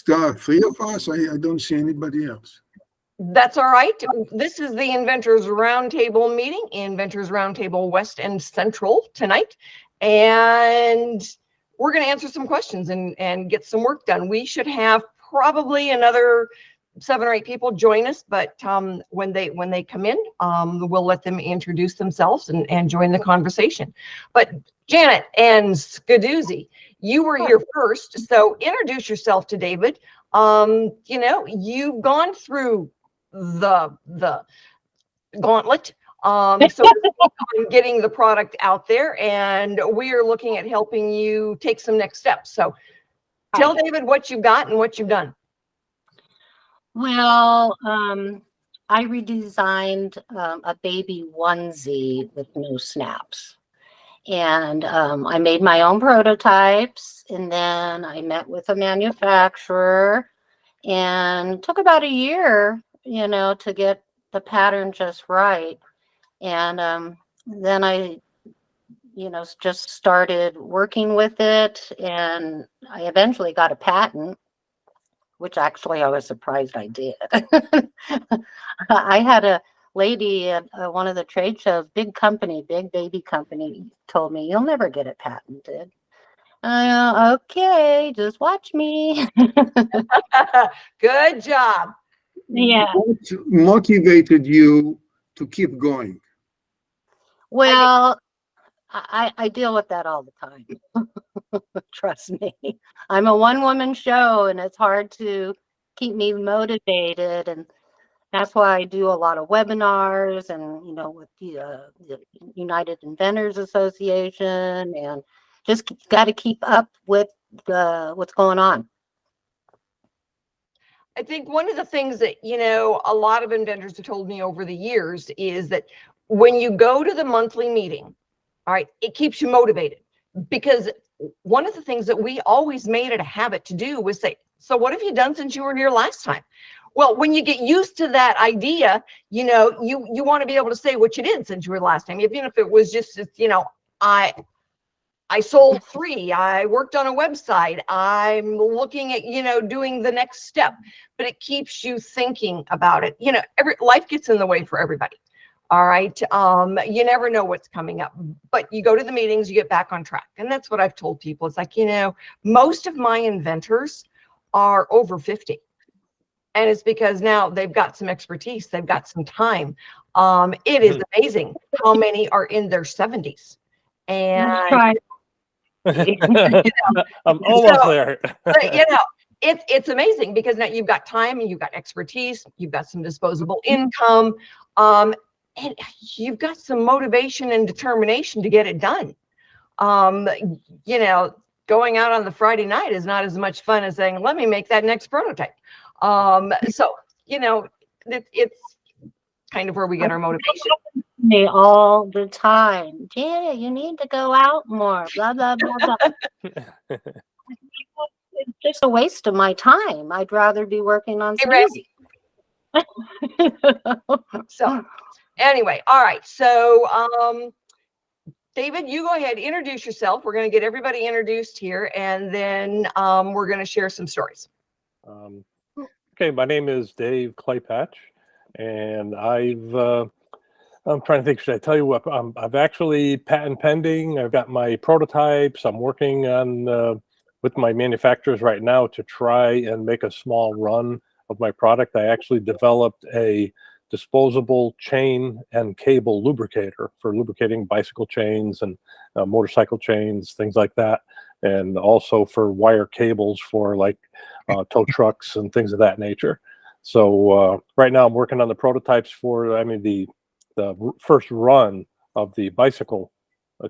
three of us. I don't see anybody else. That's all right. This is the Inventors Roundtable meeting, Inventors Roundtable West and Central tonight. And we're going to answer some questions and get some work done. We should have probably another 7 or 8 people join us, but when they come in, we'll let them introduce themselves and join the conversation. But Janet and Skadoozy, you were here first, so introduce yourself to David. You've gone through the gauntlet. So we're getting the product out there, and we are looking at helping you take some next steps. So tell David what you've got and what you've done. Well, I redesigned a baby onesie with no snaps. And I made my own prototypes, and then I met with a manufacturer, and took about a year, to get the pattern just right. And then I, just started working with it, and I eventually got a patent, which actually I was surprised I did. I had a lady at one of the trade shows, big baby company, told me, "You'll never get it patented." Okay, just watch me. Good job. Yeah. What motivated you to keep going? Well, I deal with that all the time. Trust me. I'm a one-woman show, and it's hard to keep me motivated, and that's why I do a lot of webinars and, with the United Inventors Association, and just got to keep up with what's going on. I think one of the things that, a lot of inventors have told me over the years is that when you go to the monthly meeting, all right, it keeps you motivated, because one of the things that we always made it a habit to do was say, "So what have you done since you were here last time?" Well, when you get used to that idea, you want to be able to say what you did since you were last time, even if it was just, I sold 3, I worked on a website, I'm looking at, doing the next step, but it keeps you thinking about it. Life gets in the way for everybody. All right. You never know what's coming up, but you go to the meetings, you get back on track. And that's what I've told people. It's like, most of my inventors are over 50. And it's because now they've got some expertise, they've got some time. It is amazing how many are in their 70s. And I'm almost there. It's amazing because now you've got time and you've got expertise, you've got some disposable income, and you've got some motivation and determination to get it done. Going out on the Friday night is not as much fun as saying, "Let me make that next prototype." So it's kind of where we get our motivation. Me all the time, "Janet, you need to go out more, blah blah blah blah." It's just a waste of my time. I'd rather be working on some easy. So anyway, all right, so David, you go ahead, introduce yourself. We're going to get everybody introduced here, and then we're going to share some stories. Okay, my name is Dave Claypatch, and I'm trying to think, should I tell you what? I've actually patent pending. I've got my prototypes. I'm working on with my manufacturers right now to try and make a small run of my product. I actually developed a disposable chain and cable lubricator for lubricating bicycle chains and motorcycle chains, things like that, and also for wire cables for like tow trucks and things of that nature. So right now I'm working on the prototypes for, the first run of the bicycle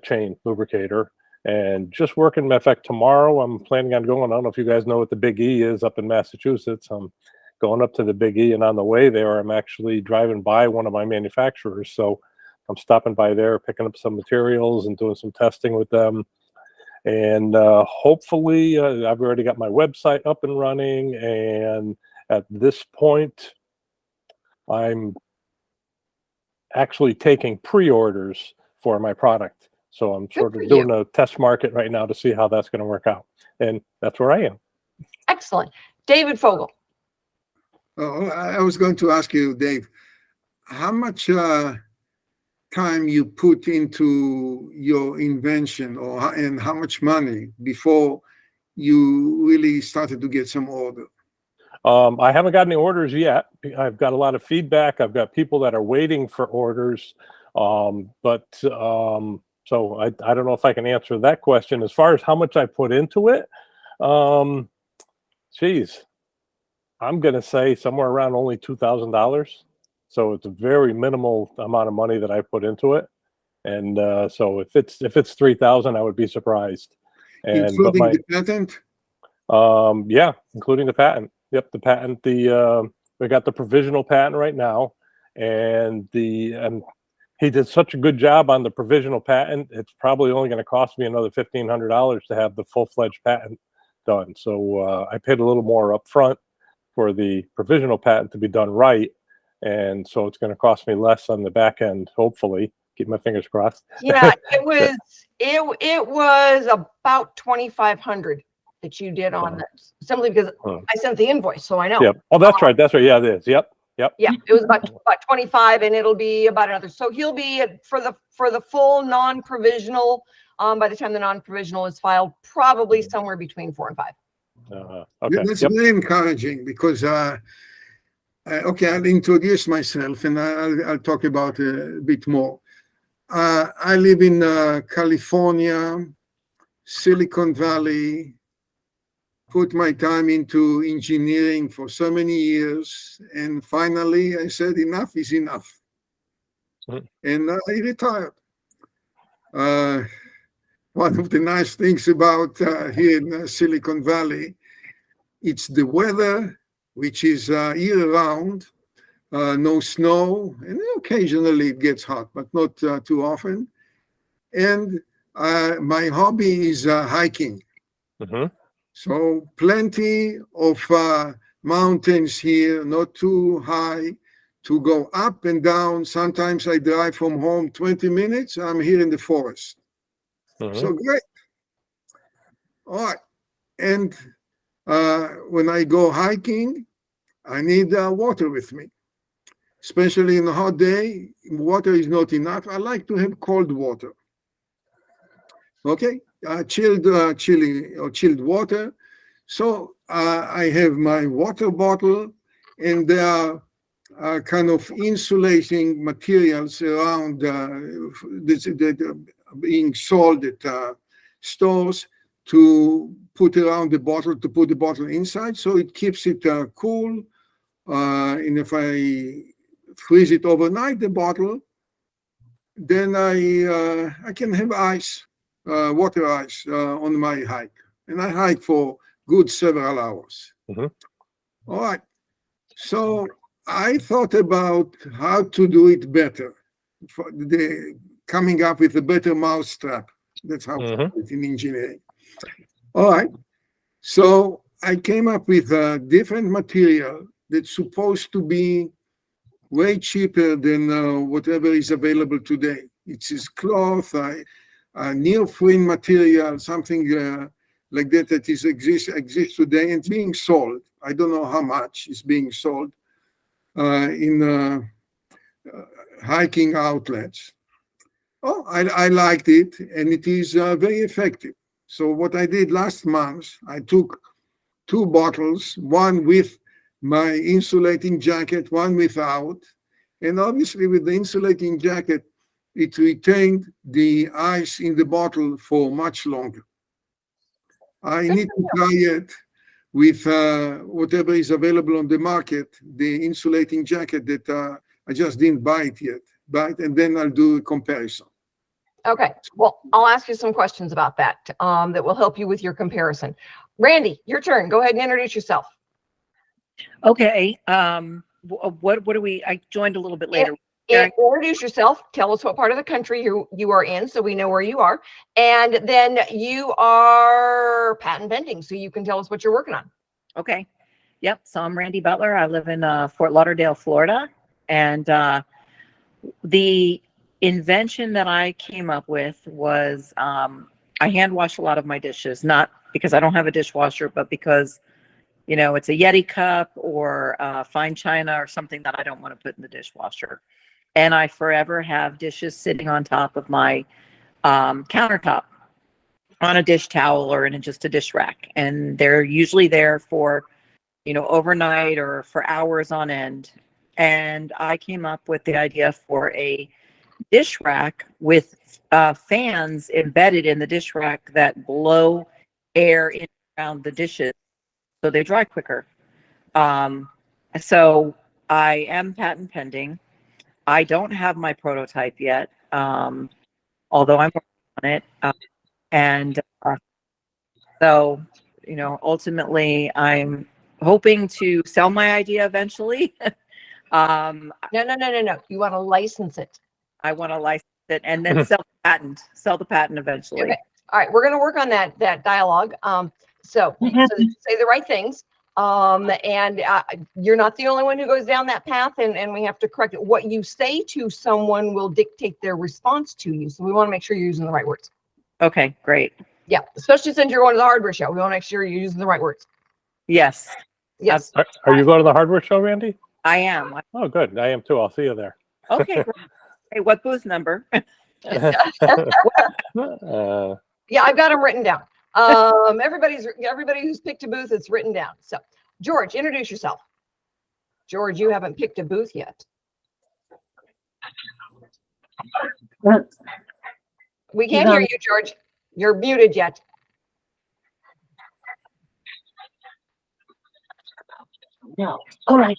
chain lubricator, and just working. In fact, tomorrow I'm planning on going. I don't know if you guys know what the Big E is up in Massachusetts. I'm going up to the Big E, and on the way there, I'm actually driving by one of my manufacturers. So I'm stopping by there, picking up some materials and doing some testing with them. And hopefully, I've already got my website up and running. And at this point, I'm actually taking pre-orders for my product. So I'm sort of doing a test market right now to see how that's going to work out. And that's where I am. Excellent. David Fogel. Oh, I was going to ask you, Dave, how much time you put into your invention, and how much money before you really started to get some order? I haven't got any orders yet. I've got a lot of feedback. I've got people that are waiting for orders. So I don't know if I can answer that question. As far as how much I put into it, geez, I'm going to say somewhere around only $2,000. So it's a very minimal amount of money that I put into it. And so if it's 3,000, I would be surprised. Including the patent? Yeah, including the patent. Yep, the patent. We got the provisional patent right now, and he did such a good job on the provisional patent. It's probably only going to cost me another $1,500 to have the full-fledged patent done. So I paid a little more up front for the provisional patent to be done right, and so it's going to cost me less on the back end. Hopefully, keep my fingers crossed. Yeah, it was about 2,500 that you did on that, simply because I sent the invoice, so I know. Yep. Oh, that's right. That's right. Yeah, it is. Yep. Yeah, it was about 25, and it'll be about another. So he'll be for the full non-provisional. By the time the non-provisional is filed, probably somewhere between 4 and 5. Okay. That's really encouraging because okay, I'll introduce myself and I'll talk about a bit more. I live in California, Silicon Valley. Put my time into engineering for so many years, and finally I said enough is enough. And I retired. One of the nice things about here in Silicon Valley, it's the weather, which is year-round, no snow, and occasionally it gets hot, but not too often. And my hobby is hiking. So plenty of mountains here, not too high, to go up and down. Sometimes I drive from home 20 minutes. I'm here in the forest. So great. All right. And when I go hiking, I need water with me, especially in a hot day. Water is not enough. I like to have cold water. Okay, chilled water. So I have my water bottle, and there are kind of insulating materials around that are being sold at stores to put around the bottle, to put the bottle inside, so it keeps it cool. And if I freeze it overnight, the bottle, then I can have ice. Water ice on my hike, and I hike for good several hours. All right, so I thought about how to do it better, coming up with a better mousetrap. That's how it's in engineering. All right, so I came up with a different material that's supposed to be way cheaper than whatever is available today. It's cloth, neoprene material, something like that exists today and being sold. I don't know how much is being sold in hiking outlets. Oh, I liked it, and it is very effective. So what I did last month, I took 2 bottles, one with my insulating jacket, one without, and obviously with the insulating jacket, it retained the ice in the bottle for much longer. I need to try it with whatever is available on the market, the insulating jacket that I just didn't buy it yet, and then I'll do a comparison. Okay, well, I'll ask you some questions about that that will help you with your comparison. Randy, your turn. Go ahead and introduce yourself. Okay. What do we? I joined a little bit later. Introduce yourself. Tell us what part of the country you are in, so we know where you are, and then you are patent pending, so you can tell us what you're working on. Okay. Yep. So I'm Randy Butler. I live in Fort Lauderdale, Florida, and the invention that I came up with was I hand wash a lot of my dishes, not because I don't have a dishwasher, but because you know, it's a Yeti cup or fine china or something that I don't want to put in the dishwasher. And I forever have dishes sitting on top of my countertop on a dish towel or in just a dish rack. And they're usually there for, you know, overnight or for hours on end. And I came up with the idea for a dish rack with fans embedded in the dish rack that blow air in around the dishes so they dry quicker. So I am patent pending. I don't have my prototype yet, although I'm working on it. So, you know, ultimately, I'm hoping to sell my idea eventually. No. You want to license it. I want to license it and then sell the patent eventually. Okay. All right. We're going to work on that dialogue. So say the right things. And you're not the only one who goes down that path, and we have to correct it. What you say to someone will dictate their response to you. So we want to make sure you're using the right words. Okay, great. Yeah, especially since you're going to the hardware show. We want to make sure you're using the right words. Yes. Yes. Are you going to the hardware show, Randy? I am. Oh, good. I am too. I'll see you there. Okay. Hey, what booth number? Yeah, I've got them written down. Everybody who's picked a booth, it's written down. So, George, introduce yourself. George, you haven't picked a booth yet. We can't hear you, George. You're muted yet. No. All right.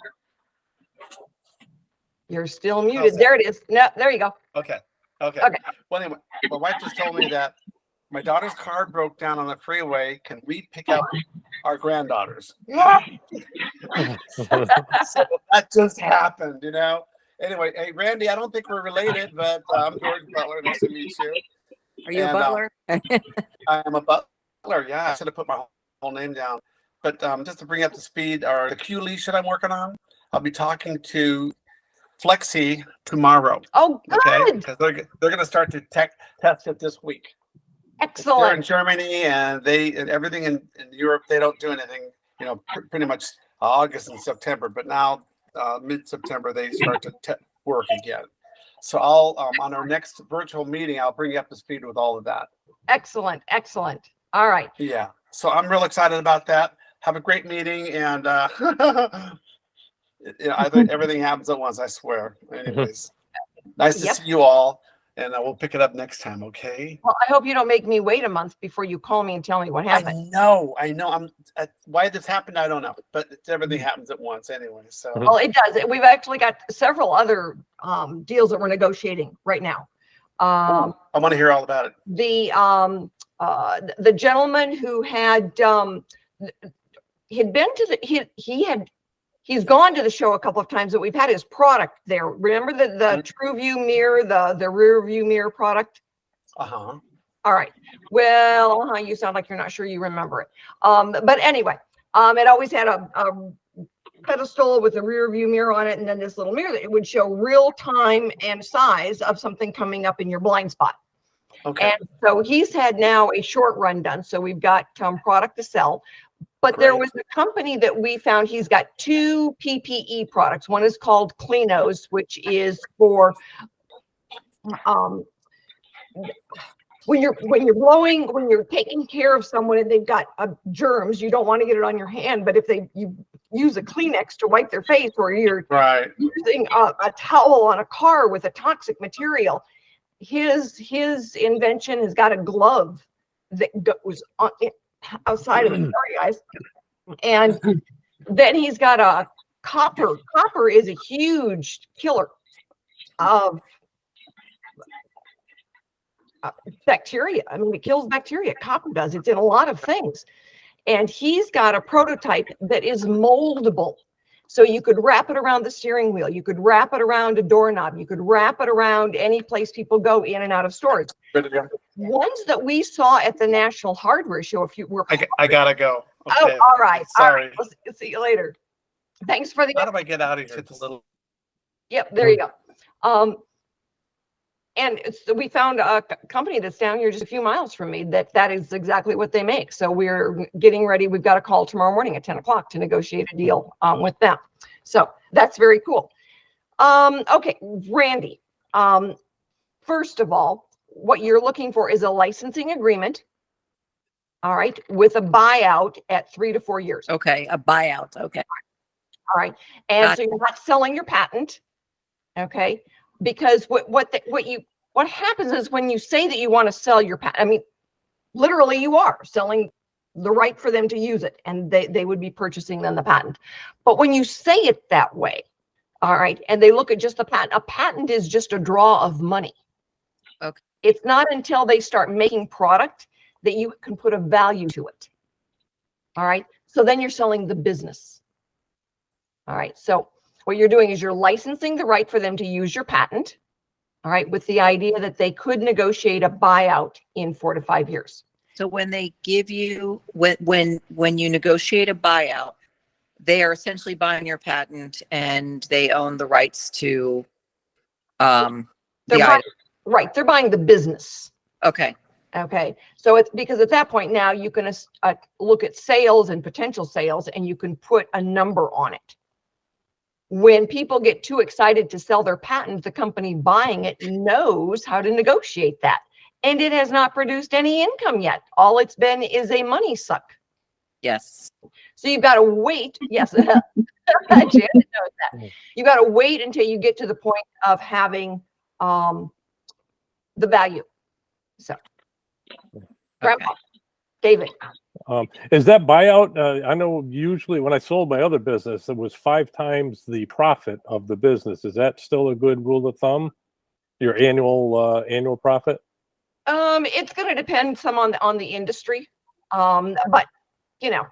You're still muted. There it is. No, there you go. Okay. Okay. Well, anyway, my wife just told me that my daughter's car broke down on the freeway. Can we pick up our granddaughters? So that just happened, you know. Anyway, hey, Randy, I don't think we're related, but I'm George Butler. Nice to meet you. Are you a butler? I am a butler. Yeah, I should have put my whole name down. But just to bring up the speed, or the Q leash that I'm working on, I'll be talking to Flexi tomorrow. Oh, good. Okay, because they're going to start to test it this week. They're in Excellent. Germany, and everything in Europe, they don't do anything, you know, pretty much August and September. But now, mid-September, they start to work again. So I'll on our next virtual meeting, I'll bring you up to speed with all of that. Excellent. Excellent. All right. Yeah. So I'm real excited about that. Have a great meeting, and yeah, I think everything happens at once, I swear. Anyways, nice to see you all, and we'll pick it up next time, okay? Well, I hope you don't make me wait a month before you call me and tell me what happened. I know. Why this happened, I don't know, but everything happens at once anyway. So Well, it does. We've actually got several other deals that we're negotiating right now. I want to hear all about it. The gentleman who had been to he's gone to the show a couple of times, but we've had his product there. Remember the True View mirror, the rear view mirror product? Uh-huh. All right. Well, you sound like you're not sure you remember it. But anyway, it always had a pedestal with a rear view mirror on it, and then this little mirror that it would show real time and size of something coming up in your blind spot. Okay. And so he's had now a short run done. So we've got product to sell. But there was a company that we found. He's got 2 PPE products. One is called Cleanos, which is for when you're taking care of someone and they've got germs, you don't want to get it on your hand. But if you use a Kleenex to wipe their face, or you're using a towel on a car with a toxic material, his invention has got a glove that goes on outside of it. Sorry, guys. And then he's got a copper. Copper is a huge killer of bacteria. I mean, it kills bacteria. Copper does. It's in a lot of things. And he's got a prototype that is moldable. So you could wrap it around the steering wheel. You could wrap it around a doorknob. You could wrap it around any place people go in and out of stores. Ones that we saw at the National Hardware Show, if you were. I gotta go. Okay. Oh, all right. Sorry. All right. We'll see you later. Thanks for the. How do I get out of here? It's a little. Yep, there you go. we found a company that's down here just a few miles from me that is exactly what they make. So we're getting ready. We've got a call tomorrow morning at 10 o'clock to negotiate a deal with them. So that's very cool. Okay, Randy. First of all, what you're looking for is a licensing agreement. All right, with a buyout at 3 to 4 years. Okay, a buyout. Okay. All right, and so you're not selling your patent. Okay, because what happens is when you say that you want to sell your patent, I mean, literally you are selling the right for them to use it, and they would be purchasing then the patent. But when you say it that way, all right, and they look at just the patent, a patent is just a draw of money. Okay. It's not until they start making product that you can put a value to it. All right, so then you're selling the business. All right, so what you're doing is you're licensing the right for them to use your patent, all right, with the idea that they could negotiate a buyout in 4 to 5 years. So when they give you, when you negotiate a buyout, they are essentially buying your patent and they own the rights to the item. Right, they're buying the business. Okay. Okay, so it's because at that point now you can look at sales and potential sales, and you can put a number on it. When people get too excited to sell their patent, the company buying it knows how to negotiate that. And it has not produced any income yet. All it's been is a money suck. Yes. So you've got to wait. Yes, Janet knows that. You've got to wait until you get to the point of having the value. So, Grandpa, David. Is that buyout? I know usually when I sold my other business, it was 5 times the profit of the business. Is that still a good rule of thumb? Your annual profit? It's going to depend some on the industry, but you know,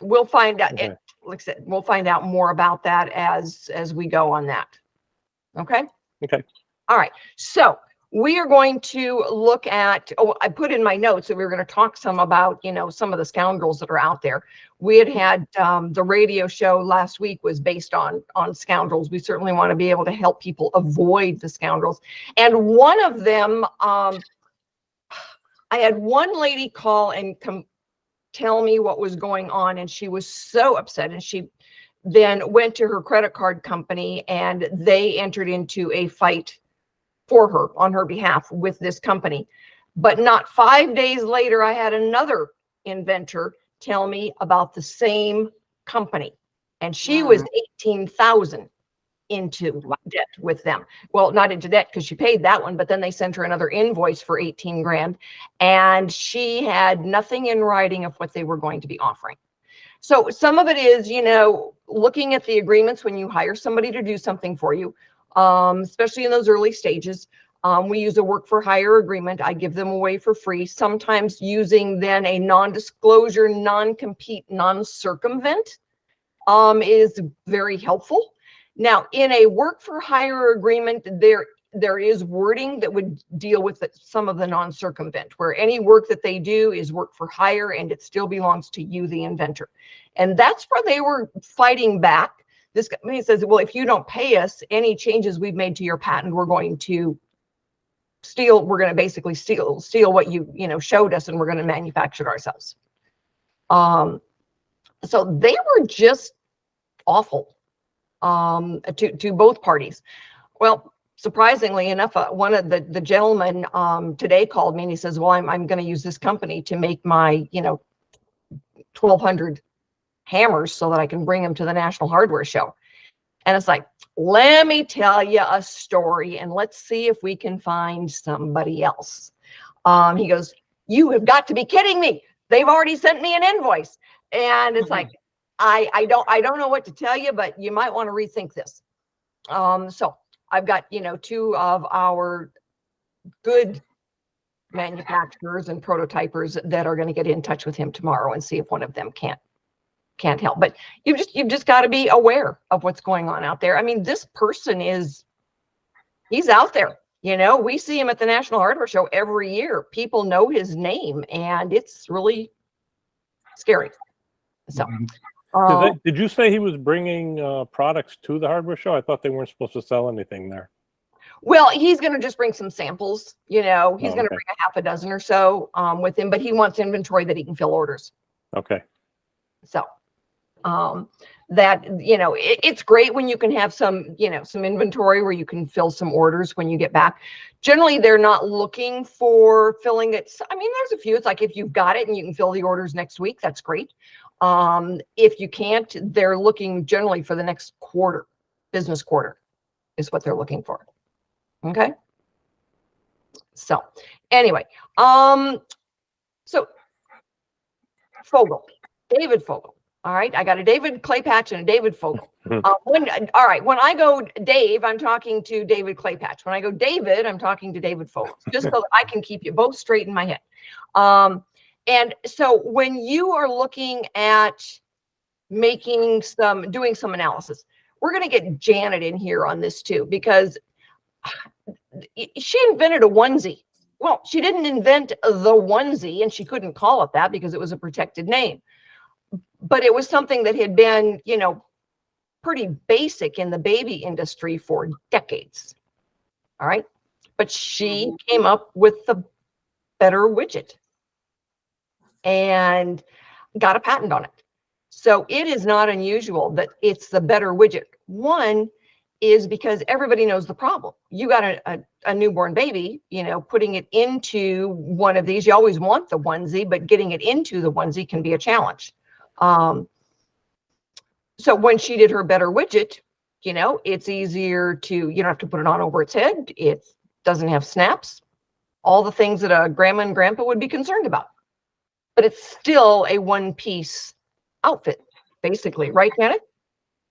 we'll find out. Okay. Like I said, we'll find out more about that as we go on that. Okay. Okay. All right. So we are going to look at, I put in my notes that we were going to talk some about, you know, some of the scoundrels that are out there. We had the radio show last week was based on scoundrels. We certainly want to be able to help people avoid the scoundrels. And one of them, I had one lady call and tell me what was going on, and she was so upset, and she then went to her credit card company and they entered into a fight for her on her behalf with this company. But not 5 days later, I had another inventor tell me about the same company, and she was 18,000 into debt with them. Well, not into debt because she paid that one, but then they sent her another invoice for 18 grand, and she had nothing in writing of what they were going to be offering. So some of it is, you know, looking at the agreements when you hire somebody to do something for you, especially in those early stages. We use a work for hire agreement. I give them away for free, sometimes using then a non-disclosure, non-compete, non-circumvent is very helpful. Now, in a work for hire agreement, there is wording that would deal with some of the non-circumvent, where any work that they do is work for hire and it still belongs to you, the inventor. And that's where they were fighting back. This company says, well, if you don't pay us any changes we've made to your patent, we're going to steal. We're going to basically steal what you showed us, and we're going to manufacture it ourselves. So they were just awful to both parties. Well, surprisingly enough, one of the gentlemen today called me and he says, well, I'm going to use this company to make my 1,200 hammers so that I can bring them to the National Hardware Show. And it's like, let me tell you a story and let's see if we can find somebody else. He goes, you have got to be kidding me. They've already sent me an invoice. And it's like, I don't know what to tell you, but you might want to rethink this. So I've got, 2 of our good manufacturers and prototypers that are going to get in touch with him tomorrow and see if one of them can't help. But you've just got to be aware of what's going on out there. I mean, this person he's out there. We see him at the National Hardware Show every year. People know his name, and it's really scary. So. Did you say he was bringing products to the hardware show? I thought they weren't supposed to sell anything there. Well, he's going to just bring some samples. He's Oh, going to okay. bring a half a dozen or so with him, but he wants inventory that he can fill orders. Okay. So that, it's great when you can have some inventory where you can fill some orders when you get back. Generally, they're not looking for filling it. I mean, there's a few. It's like if you've got it and you can fill the orders next week, that's great. If you can't, they're looking generally for the next quarter, business quarter is what they're looking for. Okay. So anyway, so David Fogel. All right, I got a David Claypatch and a David Fogel. When I go Dave, I'm talking to David Claypatch. When I go David, I'm talking to David Fogel, just so that I can keep you both straight in my head. And so when you are looking at doing some analysis, we're going to get Janet in here on this too, because she invented a onesie. Well, she didn't invent the onesie, and she couldn't call it that because it was a protected name. But it was something that had been, pretty basic in the baby industry for decades. All right. But she came up with the better widget and got a patent on it. So it is not unusual that it's the better widget. One is because everybody knows the problem. You got a newborn baby, putting it into one of these. You always want the onesie, but getting it into the onesie can be a challenge. So when she did her better widget, it's easier to, you don't have to put it on over its head. It doesn't have snaps, all the things that a grandma and grandpa would be concerned about. But it's still a one-piece outfit, basically, right, Janet?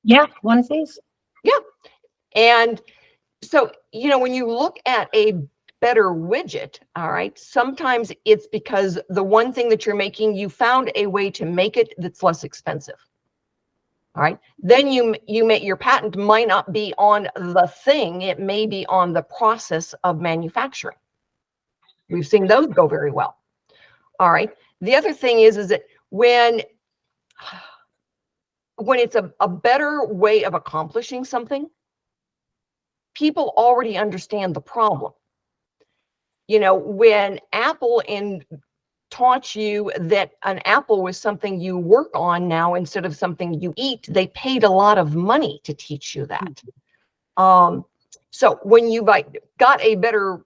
Yeah, one piece. Yeah. And so, when you look at a better widget, all right, sometimes it's because the one thing that you're making, you found a way to make it that's less expensive. All right, then your patent might not be on the thing, it may be on the process of manufacturing. We've seen those go very well. All right, the other thing is that when it's a better way of accomplishing something, people already understand the problem. When Apple taught you that an apple was something you work on now instead of something you eat, they paid a lot of money to teach you that. So when you got a better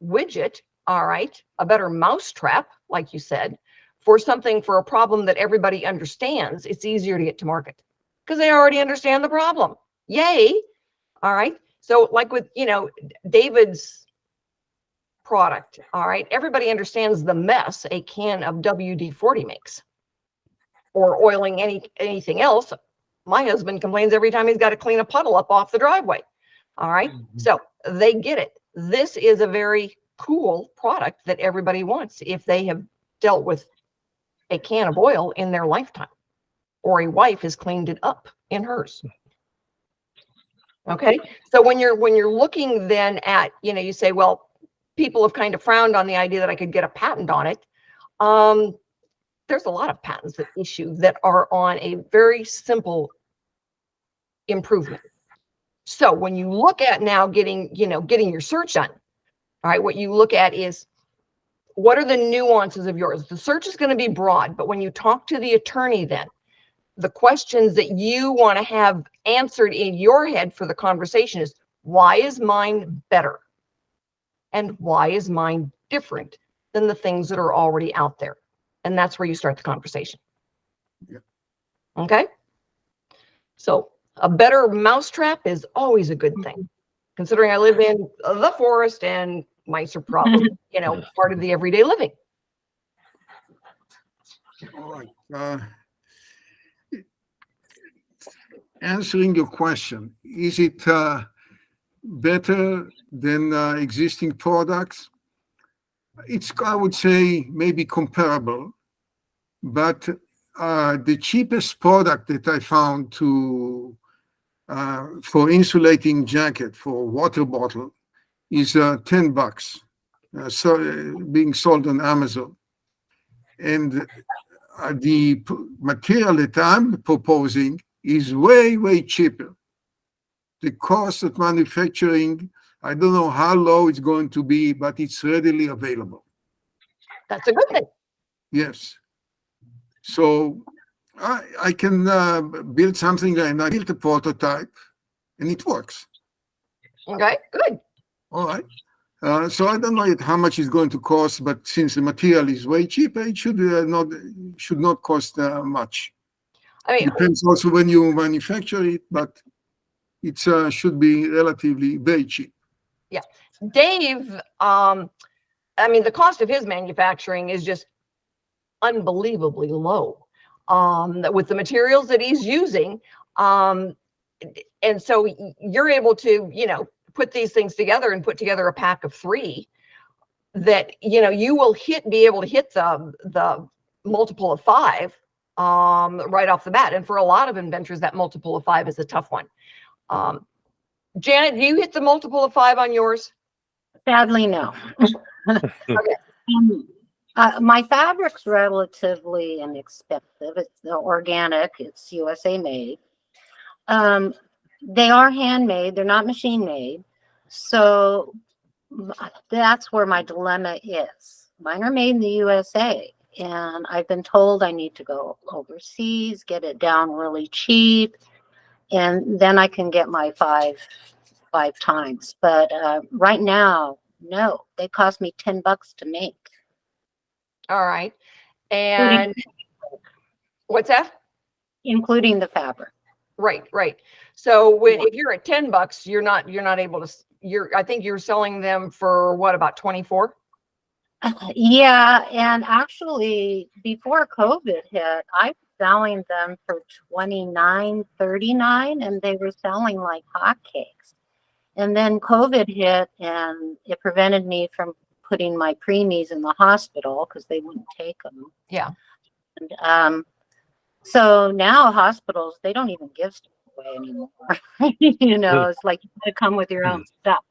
widget, all right, a better mousetrap, like you said, for a problem that everybody understands, it's easier to get to market because they already understand the problem. Yay. All right. So like with, David's product, all right, everybody understands the mess a can of WD-40 makes, or oiling anything else. My husband complains every time he's got to clean a puddle up off the driveway. All right, so they get it. This is a very cool product that everybody wants if they have dealt with a can of oil in their lifetime, or a wife has cleaned it up in hers. Okay, so when you're looking then at, you say, well, people have kind of frowned on the idea that I could get a patent on it. There's a lot of patents that issue that are on a very simple improvement. So when you look at now getting your search done, all right, what you look at is, what are the nuances of yours? The search is going to be broad, but when you talk to the attorney, then the questions that you want to have answered in your head for the conversation is, why is mine better? And why is mine different than the things that are already out there? And that's where you start the conversation. Yeah. Okay. So a better mousetrap is always a good thing, considering I live in the forest and mice are probably, part of the everyday living. All right. Answering your question, is it better than existing products? It's, I would say, maybe comparable, but the cheapest product that I found for insulating jacket for water bottle is $10, so being sold on Amazon. And the material that I'm proposing is way, way cheaper. The cost of manufacturing, I don't know how low it's going to be, but it's readily available. That's a good thing. Yes. So I can build something, and I built a prototype, and it works. Okay, good. All right. So I don't know yet how much it's going to cost, but since the material is way cheaper, it should not cost much. I mean, Depends also when you manufacture it, but it should be relatively very cheap. Dave, I mean, the cost of his manufacturing is just unbelievably low with the materials that he's using. And so you're able to, put these things together and put together a pack of 3 that, you will be able to hit the multiple of 5 right off the bat. And for a lot of inventors, that multiple of 5 is a tough one. Janet, do you hit the multiple of 5 on yours? Sadly, no. My fabric's relatively inexpensive. It's organic. It's USA made. They are handmade. They're not machine made. So that's where my dilemma is. Mine are made in the USA, and I've been told I need to go overseas, get it down really cheap, and then I can get my five times. But right now, no, they cost me $10 to make. All right. And what's that? Including the fabric. Right. So if you're at $10, you're not able to. I think you're selling them for what, about 24? Yeah, and actually, before COVID hit, I was selling them for $29.39, and they were selling like hotcakes. And then COVID hit, and it prevented me from putting my preemies in the hospital because they wouldn't take them. Yeah. And so now hospitals, they don't even give stuff away anymore. It's like you gotta come with your own stuff.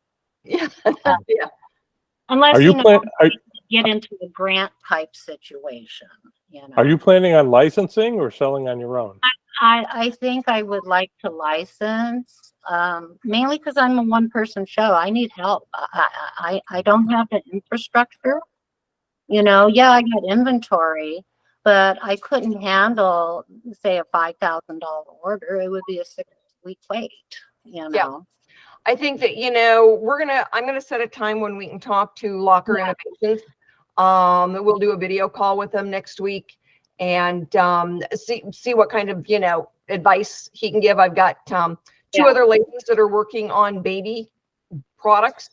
Yeah. Yeah. Unless Are you get into a grant type situation. Are you planning on licensing or selling on your own? I think I would like to license, mainly because I'm a one-person show. I need help. I don't have the infrastructure. Yeah, I got inventory, but I couldn't handle, say, a $5,000 order. It would be a 6-week wait. Yeah. I think that, I'm going to set a time when we can talk to Locker Innovations. We'll do a video call with them next week and see what kind of, advice he can give. I've got 2 other ladies that are working on baby products.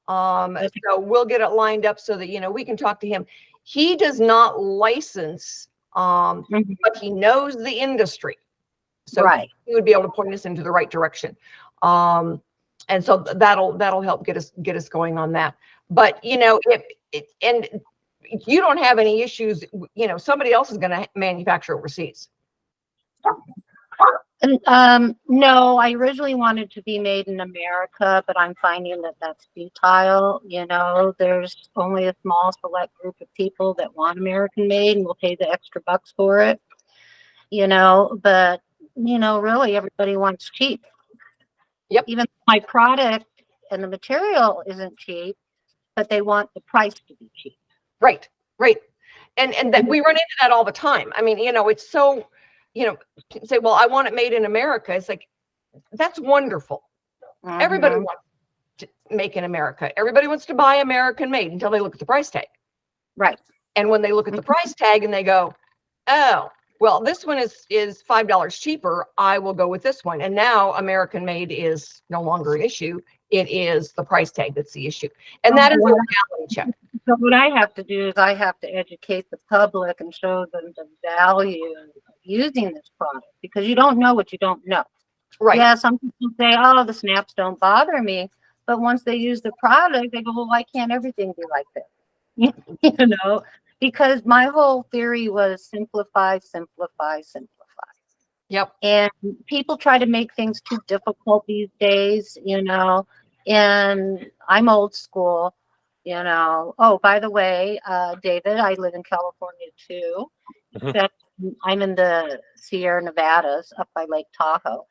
So we'll get it lined up so that, we can talk to him. He does not license, but he knows the industry. So he would be able to point us into the right direction. And so that'll help get us going on that. But and you don't have any issues, somebody else is going to manufacture overseas. No, I originally wanted to be made in America, but I'm finding that that's futile. There's only a small select group of people that want American made and will pay the extra bucks for it. But really everybody wants cheap. Yep. Even my product and the material isn't cheap, but they want the price to be cheap. Right. And that we run into that all the time. I mean, it's so, say, well, I want it made in America. It's like, that's wonderful. Everybody wants to make in America. Everybody wants to buy American made until they look at the price tag. Right. And when they look at the price tag and they go, oh, well, this one is $5 cheaper, I will go with this one. And now American made is no longer an issue. It is the price tag that's the issue. And that is a reality check. So what I have to do is I have to educate the public and show them the value of using this product, because you don't know what you don't know. Right. Yeah, some people say, oh, the snaps don't bother me. But once they use the product, they go, well, why can't everything be like this? Because my whole theory was simplify. Yep. And people try to make things too difficult these days, and I'm old school, Oh, by the way, David, I live in California too. I'm in the Sierra Nevadas up by Lake Tahoe.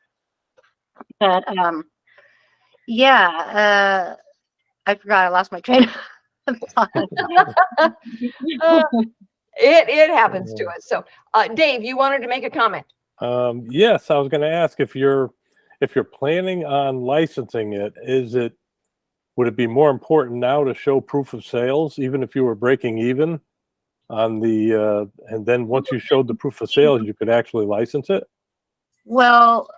But I forgot I lost my train of thought. It happens to us. So, Dave, you wanted to make a comment. Yes, I was going to ask if you're planning on licensing it, would it be more important now to show proof of sales, even if you were breaking even on the, and then once you showed the proof of sales, you could actually license it? Well,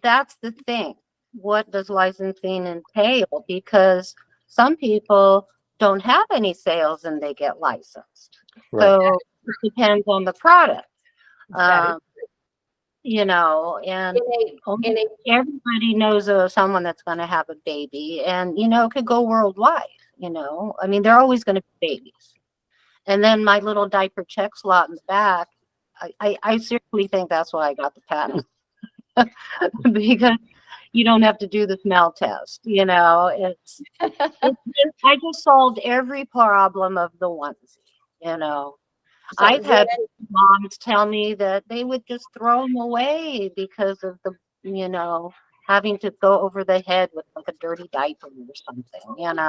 that's the thing. What does licensing entail? Because some people don't have any sales and they get licensed. Right. So it depends on the product. That You know, and in a everybody knows someone that's going to have a baby, and it could go worldwide. I mean, they're always going to be babies. And then my little diaper check slot in the back, I seriously think that's why I got the patent. Because you don't have to do the smell test. I just solved every problem of the onesie. So I've had moms tell me that they would just throw them away because of the, having to go over the head with like a dirty diaper or something, and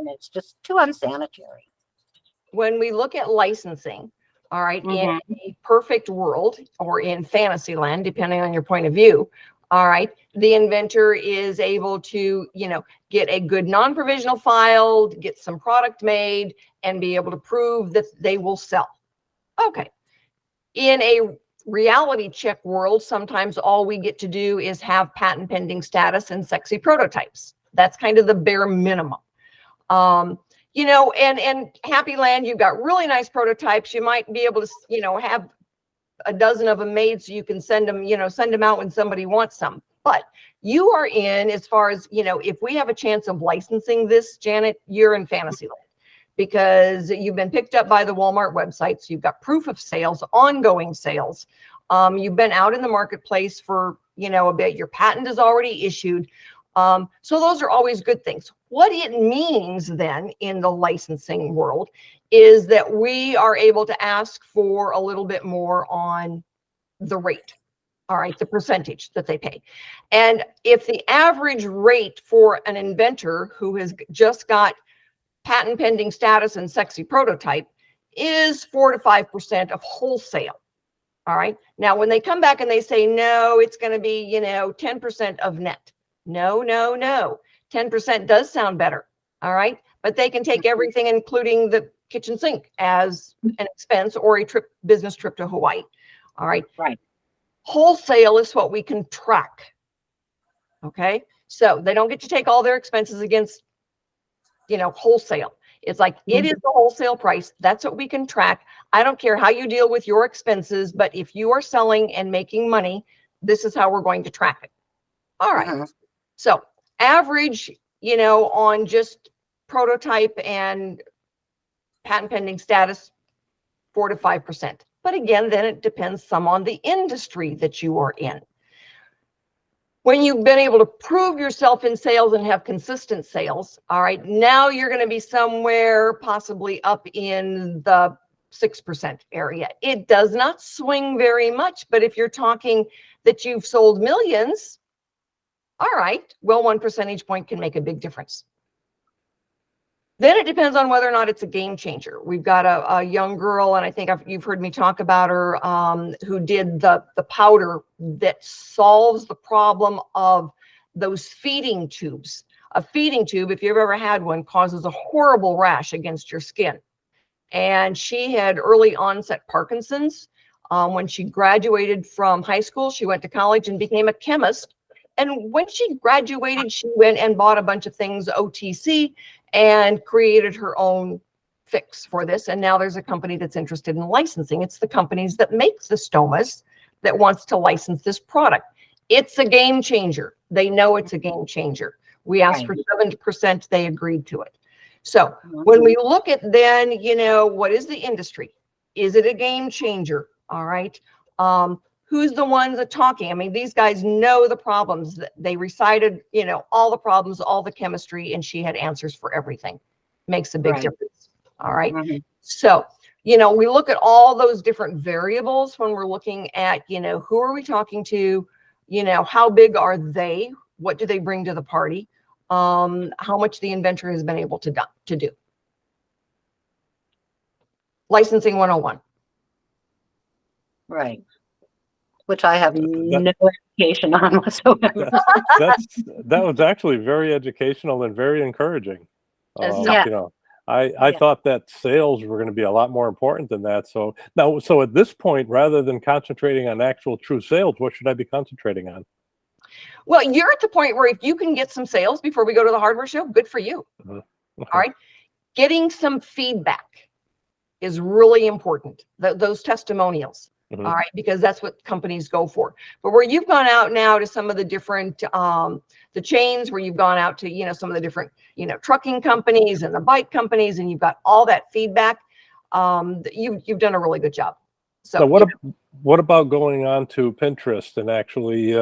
it's just too unsanitary. when we look at licensing, all right, in Mm-hmm. a perfect world or in fantasy land, depending on your point of view, all right, the inventor is able to, get a good non-provisional filed, get some product made, and be able to prove that they will sell. Okay. In a reality check world, sometimes all we get to do is have patent pending status and sexy prototypes. That's kind of the bare minimum. And Happy Land, you've got really nice prototypes. You might be able to, have a dozen of them made so you can send them out when somebody wants some. But you are in, as far as, if we have a chance of licensing this, Janet, you're in Fantasyland, because you've been picked up by the Walmart website. So you've got proof of sales, ongoing sales. You've been out in the marketplace for, a bit. Your patent is already issued. So those are always good things. What it means then in the licensing world is that we are able to ask for a little bit more on the rate. All right, the percentage that they pay. And if the average rate for an inventor who has just got patent pending status and sexy prototype is 4 to 5% of wholesale. All right. Now, when they come back and they say, no, it's going to be, 10% of net. No. 10% does sound better. All right. But they can take everything, including the kitchen sink, as an expense or a business trip to Hawaii. All right. Right. Wholesale is what we can track. Okay. So they don't get to take all their expenses against, wholesale. It's like, it is the wholesale price. That's what we can track. I don't care how you deal with your expenses, but if you are selling and making money, this is how we're going to track it. All right. So average, on just prototype and patent pending status, 4 to 5%. But again, then it depends some on the industry that you are in. When you've been able to prove yourself in sales and have consistent sales, all right, now you're going to be somewhere possibly up in the 6% area. It does not swing very much, but if you're talking that you've sold millions, all right, well, 1 percentage point can make a big difference. Then it depends on whether or not it's a game changer. We've got a young girl, and I think you've heard me talk about her, who did the powder that solves the problem of those feeding tubes. A feeding tube, if you've ever had one, causes a horrible rash against your skin. And she had early onset Parkinson's. When she graduated from high school, she went to college and became a chemist. And when she graduated, she went and bought a bunch of things OTC and created her own fix for this. And now there's a company that's interested in licensing. It's the companies that make the stomas that wants to license this product. It's a game changer. They know it's a game changer. We asked for 7%, they agreed to it. So when we look at then, what is the industry? Is it a game changer? All right. Who's the ones that talking? I mean, these guys know the problems. They recited, all the problems, all the chemistry, and she had answers for everything. Makes a big difference. All right. So, we look at all those different variables when we're looking at, who are we talking to? How big are they? What do they bring to the party? how much the inventor has been able to do. Licensing 101. Right. Which I have That- no education on whatsoever. that was actually very educational and very encouraging. Yeah. You know, I Yeah. thought that sales were going to be a lot more important than that. So now, so at this point, rather than concentrating on actual true sales, what should I be concentrating on? Well, you're at the point where if you can get some sales before we go to the hardware show, good for you. Okay. All right. Getting some feedback is really important. Those testimonials. Mhm. All right, because that's what companies go for. But where you've gone out now to some of the different the chains, where you've gone out to some of the different trucking companies and the bike companies, and you've got all that feedback, you've done a really good job. So Now, what about going on to Pinterest and actually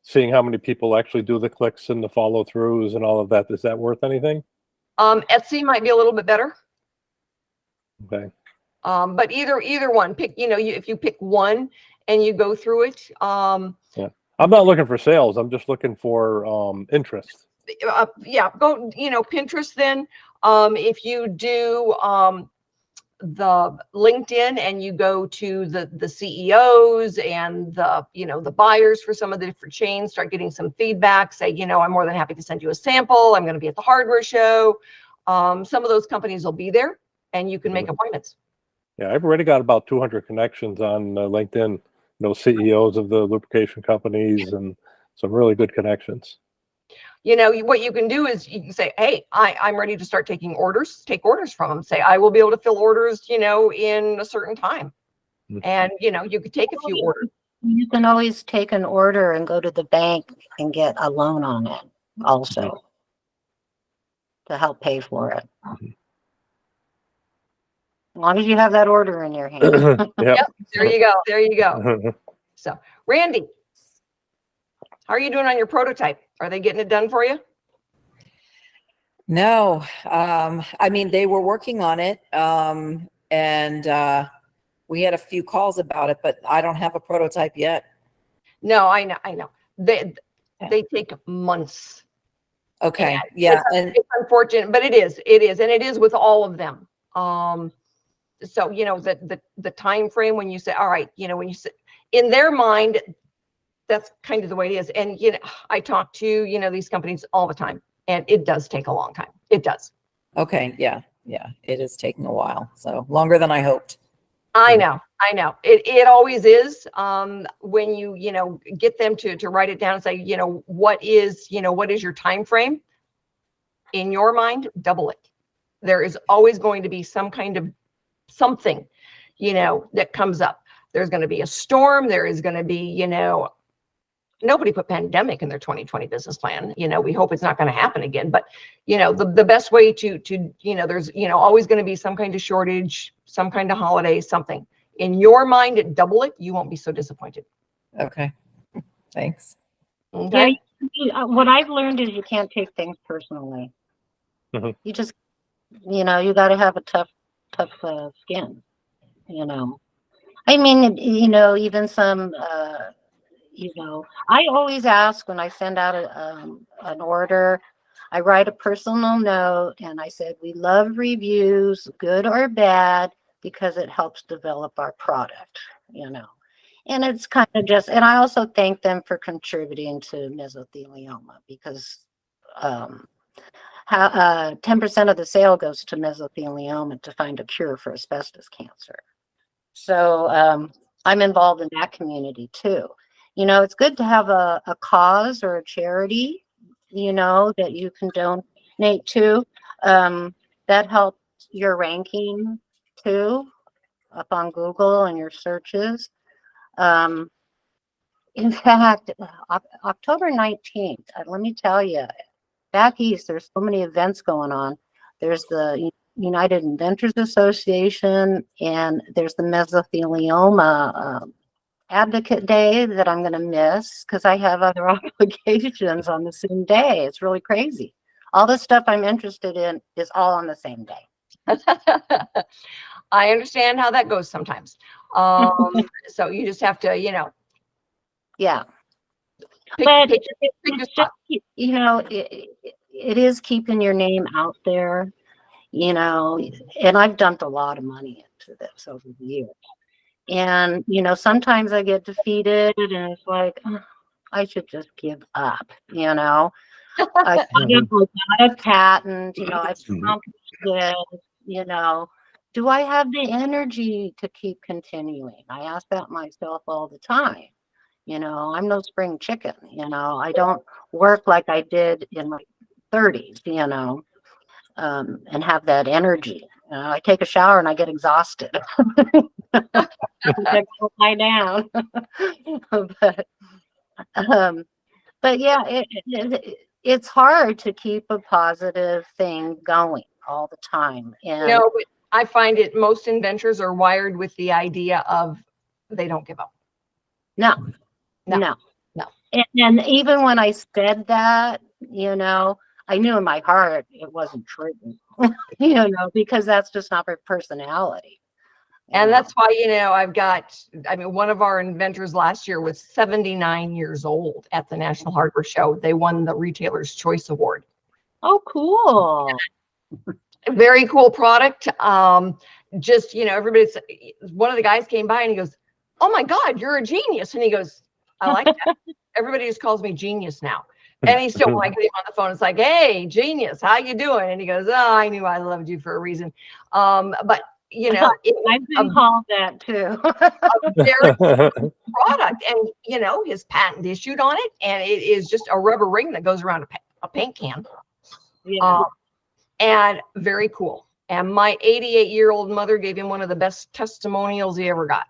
seeing how many people actually do the clicks and the follow throughs and all of that? Is that worth anything? Etsy might be a little bit better. Okay. But either one, pick, if you pick one and you go through it. Yeah. I'm not looking for sales. I'm just looking for interest. Yeah, go, Pinterest then. If you do the LinkedIn and you go to the CEOs and the buyers for some of the different chains, start getting some feedback, say, I'm more than happy to send you a sample. I'm going to be at the hardware show. Some of those companies will be there and you can make appointments. Yeah, I've already got about 200 connections on LinkedIn, CEOs of the lubrication companies and some really good connections. What you can do is you can say, hey, I'm ready to start taking orders, take orders from them. Say, I will be able to fill orders, in a certain time. And, you could take a few orders. You can always take an order and go to the bank and get a loan on it also to help pay for it. As long as you have that order in your hand. Yep, there you go. There you go. So, Randy, how are you doing on your prototype? Are they getting it done for you? No, I mean, they were working on it, and we had a few calls about it, but I don't have a prototype yet. No, I know. They take months. Okay, And yeah, it's unfortunate, but it is, and it is with all of them. So the time frame when you say, all right, when you say, in their mind, that's kind of the way it is. And I talk to these companies all the time, and it does take a long time. It does. okay, yeah, it is taking a while, so longer than I hoped. I know. It always is. When you get them to write it down and say, what is your time frame? In your mind, double it. There is always going to be some kind of something, that comes up. There's going to be a storm. There is going to be, nobody put pandemic in their 2020 business plan. We hope it's not going to happen again. But, the best way to there's, always going to be some kind of shortage, some kind of holiday, something. In your mind, double it. You won't be so disappointed. Okay, thanks. Okay. Yeah, what I've learned is you can't take things personally. Mhm. You just, you got to have a tough skin. I mean, even some, I always ask when I send out an order, I write a personal note and I said, we love reviews, good or bad, because it helps develop our product, And it's kind of just, and I also thank them for contributing to mesothelioma because 10% of the sale goes to mesothelioma to find a cure for asbestos cancer. So I'm involved in that community too. It's good to have a cause or a charity, that you can donate to. That helps your ranking too up on Google and your searches. In fact, October 19th, let me tell you, back east, there's so many events going on. There's the United Inventors Association, and there's the Mesothelioma Advocate Day that I'm going to miss because I have other obligations on the same day. It's really crazy. All the stuff I'm interested in is all on the same day. I understand how that goes sometimes. So you just have to, Yeah. pick But your it's spot. just, it is keeping your name out there, you know, and I've dumped a lot of money into this over the years. And, you know, sometimes I get defeated and it's like, "Ugh, I should just give up, you know. I got a patent, you know, I've accomplished this, you know. Do I have the energy to keep continuing? I ask that myself all the time. You know, I'm no spring chicken, you know, I don't work like I did in my 30s, you know, and have that energy. You know, I take a shower and I get exhausted. I go lie down. But yeah, it's hard to keep a positive thing going all the time. And No, but I find it most inventors are wired with the idea of they don't give up. no. And even when I said that, you know, I knew in my heart it wasn't true, you know, because that's just not my personality. And that's why, you know, I mean, one of our inventors last year was 79 years old at the National Hardware Show. They won the Retailer's Choice Award. Oh, cool. Very cool product. Just, you know, one of the guys came by and he goes, "Oh my God, you're a genius." And he goes, "I like that." Everybody just calls me genius now. And he still, when I get him on the phone, it's like, "Hey, genius, how you doing?" And he goes, "Oh, I knew I loved you for a reason." But you know, I've been called that too. a very cool product, and you know, his patent issued on it, and it is just a rubber ring that goes around a paint can. Yeah. And very cool. And my 88-year-old mother gave him one of the best testimonials he ever got.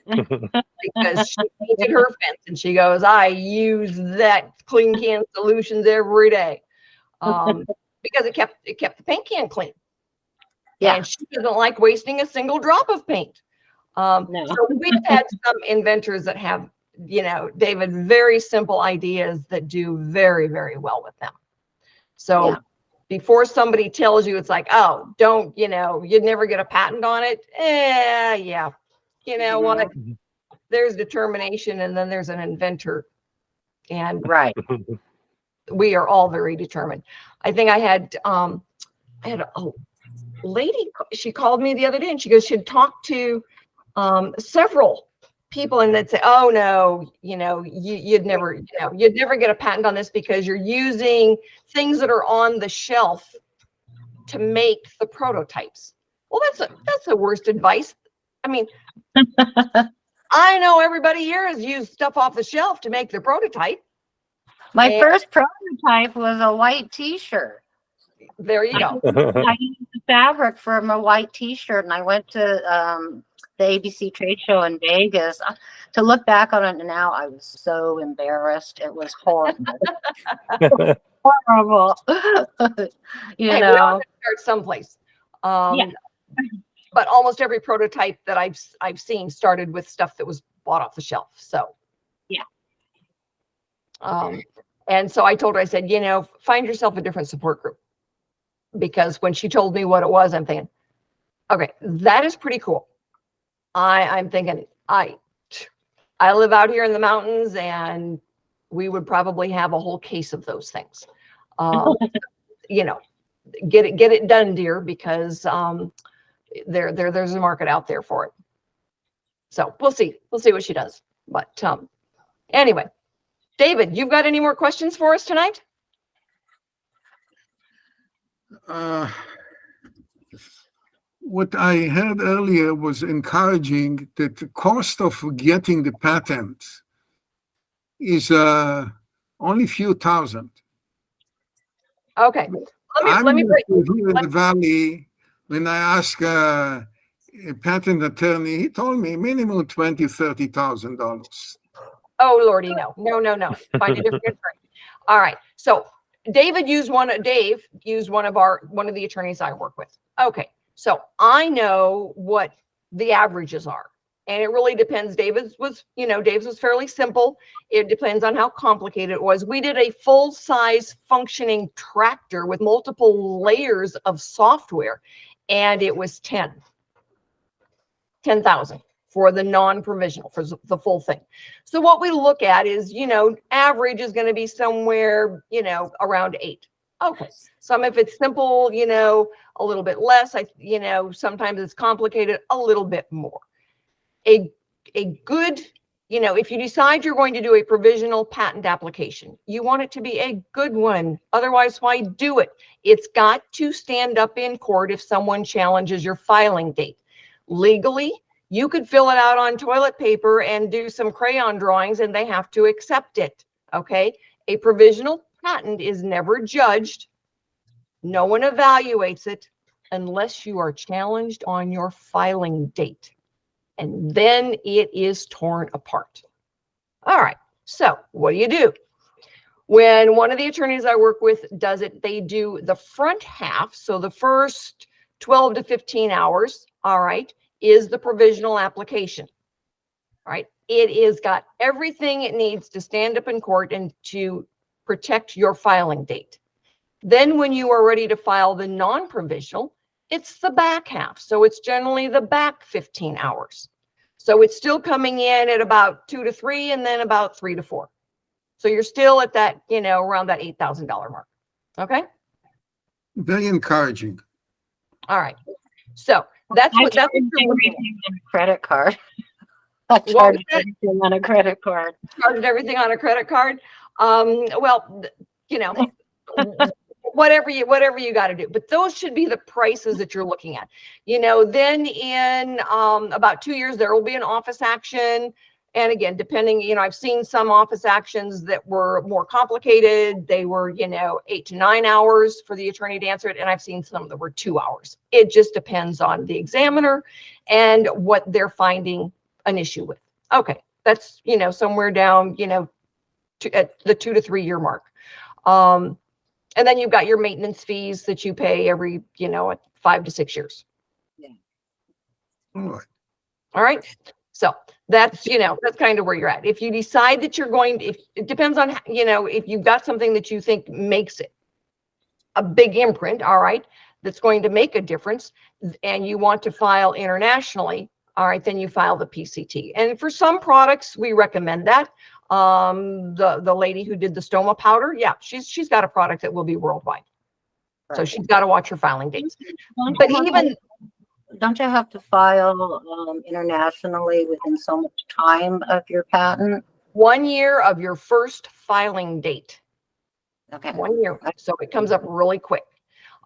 Because she painted her fence and she goes, "I use that clean can solutions every day." Because it kept the paint can clean. Yeah. And she doesn't like wasting a single drop of paint. No. So we've had some inventors that have, you know, David, very simple ideas that do very, very well with them. So Yeah. before somebody tells you, it's like, "Oh, don't, you know, you'd never get a patent on it." Yeah. You know what? There's determination and then there's an inventor. And Right. we are all very determined. I think I had a lady, she called me the other day and she goes, she'd talked to several people and they'd say, "Oh no, you know, you'd never get a patent on this because you're using things that are on the shelf to make the prototypes." Well, that's the worst advice. I mean, I know everybody here has used stuff off the shelf to make their prototype. My first prototype was a white T-shirt. There you go. I used the fabric from a white T-shirt, and I went to the ABC trade show in Vegas. To look back on it now, I was so embarrassed. It was horrible. Horrible. You We all know. have to start someplace. Yeah. But almost every prototype that I've seen started with stuff that was bought off the shelf. So yeah. And so I told her, I said, you know, find yourself a different support group. Because when she told me what it was, I'm thinking, okay, that is pretty cool. I'm thinking, I live out here in the mountains and we would probably have a whole case of those things. You know, get it done, dear, because there's a market out there for it. So we'll see what she does. But anyway, David, you've got any more questions for us tonight? What I heard earlier was encouraging that the cost of getting the patent is only a few thousand. Okay. Let me break. Here in the Valley, when I asked a patent attorney, he told me minimum $20,000, $30,000. Oh, Lordy, no. Find a different attorney. All right. So Dave used one of the attorneys I work with. Okay. So I know what the averages are. And it really depends. Dave's was fairly simple. It depends on how complicated it was. We did a full-size functioning tractor with multiple layers of software, and it was 10,000 for the non-provisional, for the full thing. So what we look at is, average is going to be somewhere, around 8. Okay. Some, if it's simple, you know, a little bit less. You know, sometimes it's complicated, a little bit more. A good, you know, if you decide you're going to do a provisional patent application, you want it to be a good one. Otherwise, why do it? It's got to stand up in court if someone challenges your filing date. Legally, you could fill it out on toilet paper and do some crayon drawings and they have to accept it. Okay. A provisional patent is never judged. No one evaluates it unless you are challenged on your filing date. And then it is torn apart. All right. So what do? When one of the attorneys I work with does it, they do the front half. So the first 12 to 15 hours, all right, is the provisional application. All right. It is got everything it needs to stand up in court and to protect your filing date. Then when you are ready to file the non-provisional, it's the back half. So it's generally the back 15 hours. So it's still coming in at about 2 to 3 and then about 3 to 4. So you're still at that, you know, around that $8,000 mark. Okay. Very encouraging. All right. So that's what you're looking at. Credit card. I charged everything on a credit card. Charged everything on a credit card. Well, you know, whatever you got to do, but those should be the prices that you're looking at. You know, then in about 2 years, there will be an office action. And again, depending, you know, I've seen some office actions that were more complicated. They were, you know, 8 to 9 hours for the attorney to answer it. And I've seen some that were 2 hours. It just depends on the examiner and what they're finding an issue with. Okay. That's, you know, somewhere down, you know, at the 2 to 3 year mark. And then you've got your maintenance fees that you pay every, you know, at 5 to 6 years. Yeah. All right. All right. So that's, you know, that's kind of where you're at. If you decide that you're going to, if it depends on, you know, if you've got something that you think makes it a big imprint, all right, that's going to make a difference, and you want to file internationally, all right, then you file the PCT. And for some products, we recommend that. The lady who did the stoma powder, yeah, she's got a product that will be worldwide. Right. So she's got to watch her filing dates. But even don't you have to file internationally within so much time of your patent? 1 year of your first filing date. Okay. 1 year. So it comes up really quick.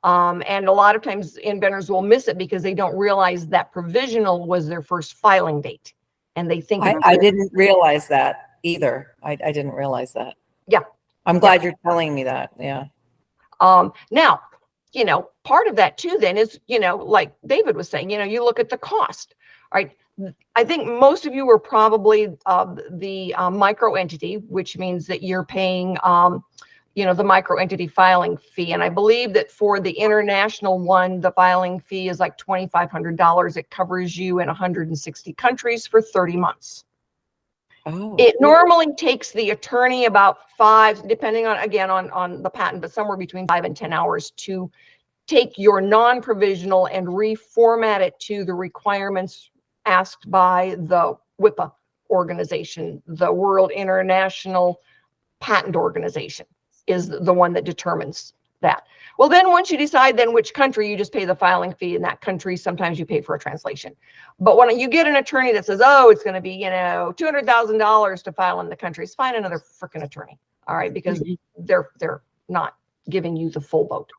And a lot of times inventors will miss it because they don't realize that provisional was their first filing date. And they think I didn't realize that either. I didn't realize that. Yeah. I'm glad you're telling me that. Yeah. Now, you know, part of that too then is, you know, like David was saying, you know, you look at the cost, right? I think most of you are probably the micro entity, which means that you're paying, you know, the micro entity filing fee. And I believe that for the international one, the filing fee is like $2,500. It covers you in 160 countries for 30 months. Oh. It normally takes the attorney about 5, depending on, again, on the patent, but somewhere between 5 and 10 hours to take your non-provisional and reformat it to the requirements asked by the WIPA organization, the World International Patent Organization is the one that determines that. Well, then once you decide then which country, you just pay the filing fee in that country. Sometimes you pay for a translation. But when you get an attorney that says, oh, it's going to be, you know, $200,000 to file in the countries, find another freaking attorney. All right. Because they're not giving you the full boat.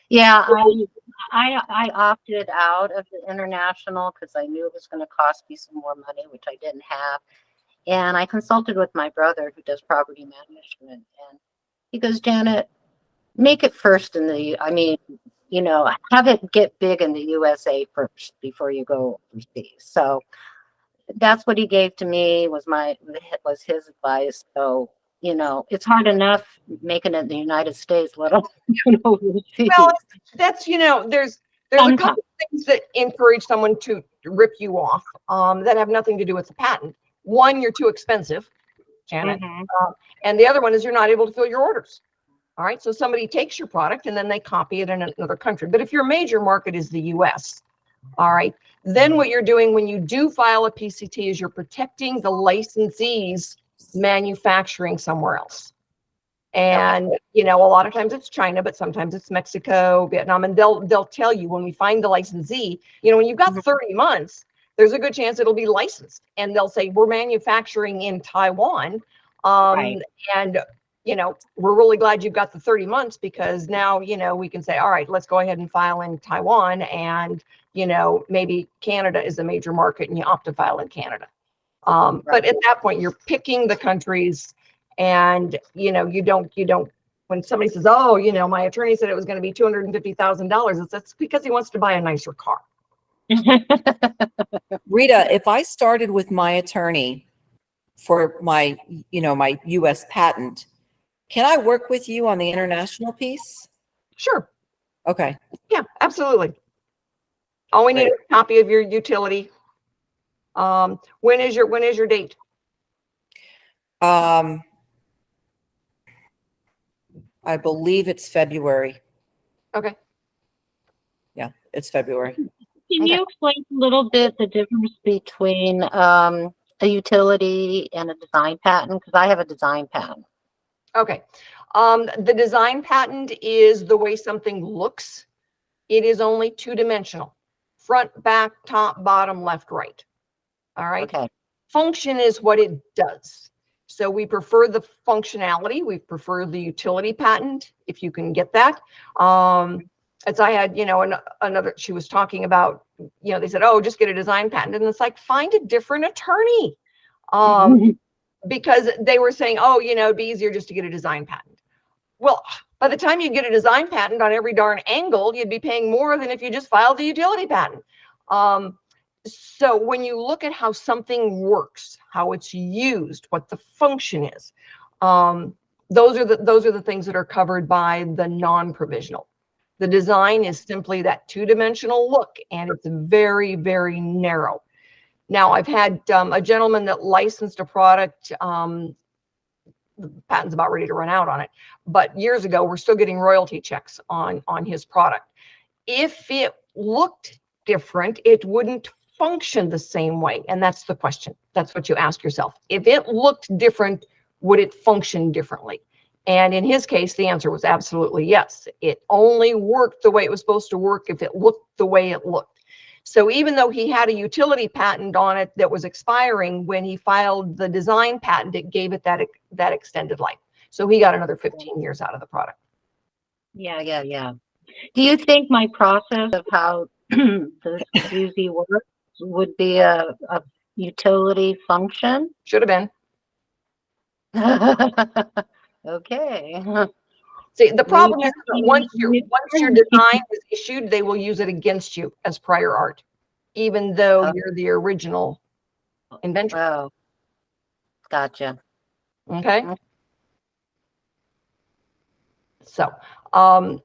Yeah. I opted out of the international because I knew it was going to cost me some more money, which I didn't have. And I consulted with my brother who does property management, and he goes, Janet, make it first in the, I mean, you know, have it get big in the USA first before you go overseas. So that's what he gave to me, was his advice. So, you know, it's hard enough making it in the United States, let alone overseas. Well, that's, you know, there's a couple of things that encourage someone to rip you off that have nothing to do with the patent. One, you're too expensive, Janet. Mm-hmm. And the other one is you're not able to fill your orders. All right. So somebody takes your product and then they copy it in another country. But if your major market is the US, all right, then what you're doing when you do file a PCT is you're protecting the licensees manufacturing somewhere else. And, you know, a lot of times it's China, but sometimes it's Mexico, Vietnam, and they'll tell you when we find the licensee, you know, when you've got 30 months, there's a good chance it'll be licensed. And they'll say, we're manufacturing in Taiwan. Right. And, you know, we're really glad you've got the 30 months because now, you know, we can say, all right, let's go ahead and file in Taiwan. And, you know, maybe Canada is a major market and you opt to file in Canada. But at that point, you're picking the countries and, you know, you don't, when somebody says, oh, you know, my attorney said it was going to be $250,000, that's because he wants to buy a nicer car. Rita, if I started with my attorney for my, my US patent, can I work with you on the international piece? Sure. Okay. Yeah, absolutely. All we need is a copy of your utility. When is your date? I believe it's February. Okay. Yeah, it's February. Can you explain a little bit the difference between a utility and a design patent? Because I have a design patent. Okay. The design patent is the way something looks. It is only two-dimensional. Front, back, top, bottom, left, right. All right. Okay. Function is what it does. So we prefer the functionality. We prefer the utility patent, if you can get that. As I had, you know, another, she was talking about, you know, they said, oh, just get a design patent. And it's like, find a different attorney. Because they were saying, oh, you know, it'd be easier just to get a design patent. Well, by the time you get a design patent on every darn angle, you'd be paying more than if you just filed the utility patent. So when you look at how something works, how it's used, what the function is, those are the things that are covered by the non-provisional. The design is simply that two-dimensional look, and it's very, very narrow. Now, I've had a gentleman that licensed a product. The patent's about ready to run out on it, but years ago, we're still getting royalty checks on his product. If it looked different, it wouldn't function the same way. And that's the question. That's what you ask yourself. If it looked different, would it function differently? And in his case, the answer was absolutely yes. It only worked the way it was supposed to work if it looked the way it looked. So even though he had a utility patent on it that was expiring, when he filed the design patent, it gave it that extended life. So he got another 15 years out of the product. Yeah. Do you think my process of how the UV works would be a utility function? Should have been. Okay. See, the problem is that once your design is issued, they will use it against you as prior art, even though you're the original inventor. Oh, gotcha. Okay. So,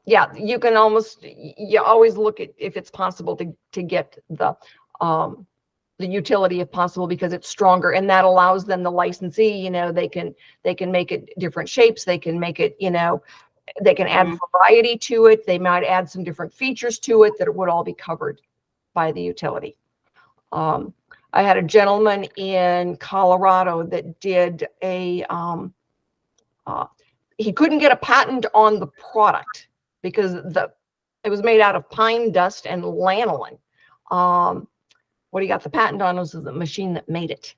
yeah, you can you always look at if it's possible to get the utility if possible, because it's stronger, and that allows them, the licensee, you know, they can make it different shapes. They can make it, you know, they can add variety to it. They might add some different features to it that it would all be covered by the utility. I had a gentleman in Colorado that did a, he couldn't get a patent on the product because it was made out of pine dust and lanolin. What he got the patent on was the machine that made it.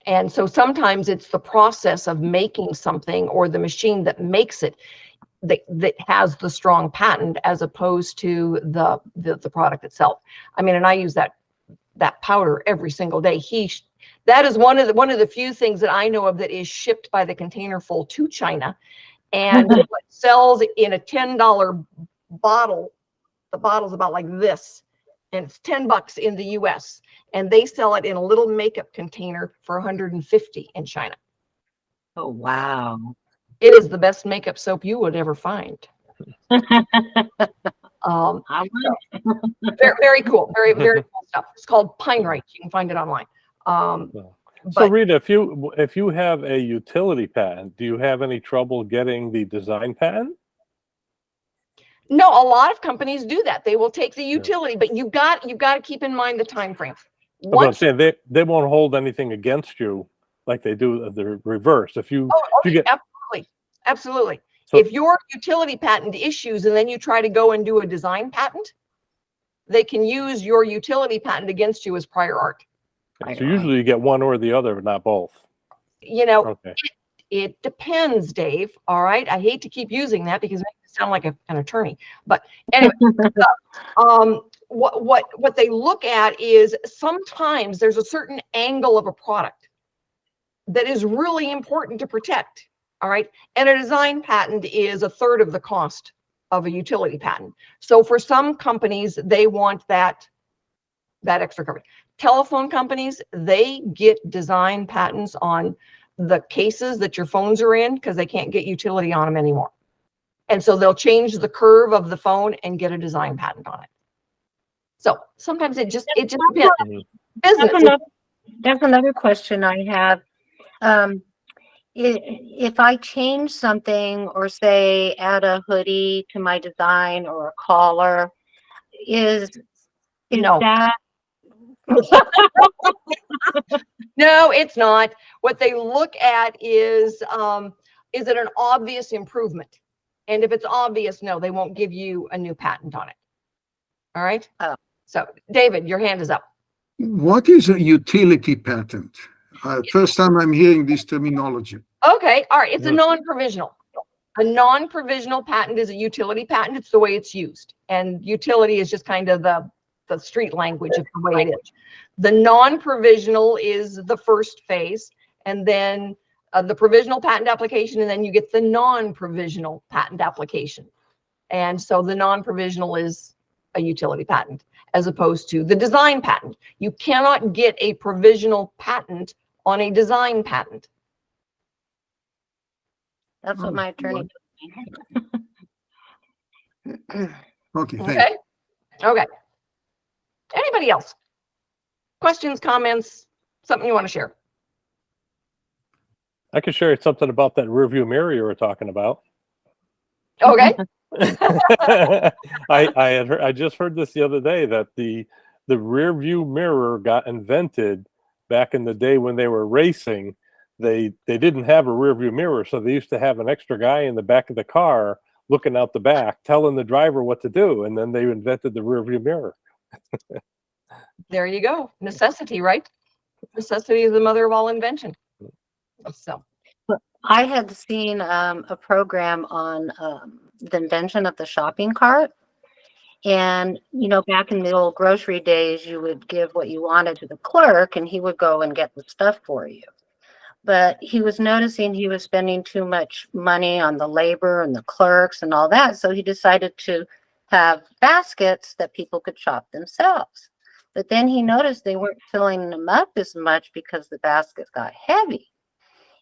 And so sometimes it's the process of making something or the machine that makes it that has the strong patent, as opposed to the product itself. I mean, and I use that powder every single day. That is one of the few things that I know of that is shipped by the container full to China, and it sells in a $10 bottle. The bottle's about like this, and it's $10 in the US, and they sell it in a little makeup container for $150 in China. Oh, wow. It is the best makeup soap you would ever find. Very, very cool. Very, very cool stuff. It's called Pine Right. You can find it online. So Rita, if you have a utility patent, do you have any trouble getting the design patent? No, a lot of companies do that. They will take the utility, but you've got to keep in mind the time frame. But I'm saying they won't hold anything against you like they do the reverse. If you get absolutely. So- If your utility patent issues and then you try to go and do a design patent, they can use your utility patent against you as prior art. so usually you get one or the other, but not both. You know, Okay. it depends, Dave. All right. I hate to keep using that because it makes me sound like an attorney. But anyway, what they look at is sometimes there's a certain angle of a product that is really important to protect. All right. And a design patent is a third of the cost of a utility patent. So for some companies, they want that extra coverage. Telephone companies, they get design patents on the cases that your phones are in because they can't get utility on them anymore. And so they'll change the curve of the phone and get a design patent on it. So sometimes it just depends. Business. That's another question I have. If I change something or say add a hoodie to my design or a collar, is No. that No, it's not. What they look at is it an obvious improvement? And if it's obvious, no, they won't give you a new patent on it. All right. Oh. So David, your hand is up. What is a utility patent? First time I'm hearing this terminology. Okay. All right. It's a non-provisional. A non-provisional patent is a utility patent. It's the way it's used. And utility is just kind of the street language of the way it is. The non-provisional is the first phase, and then the provisional patent application, and then you get the non-provisional patent application. And so the non-provisional is a utility patent as opposed to the design patent. You cannot get a provisional patent on a design patent. that's what my attorney told me. Okay, thank Okay. Okay. Anybody else? Questions, comments, something you want to share? I could share something about that rear view mirror you were talking about. Okay. I just heard this the other day that the rear view mirror got invented back in the day when they were racing. They didn't have a rear view mirror, so they used to have an extra guy in the back of the car looking out the back, telling the driver what to do, and then they invented the rear view mirror. There you go. Necessity, right? Necessity is the mother of all invention. So I had seen a program on the invention of the shopping cart. And, you know, back in the old grocery days, you would give what you wanted to the clerk and he would go and get the stuff for you. But he was noticing he was spending too much money on the labor and the clerks and all that. So he decided to have baskets that people could shop themselves. But then he noticed they weren't filling them up as much because the baskets got heavy.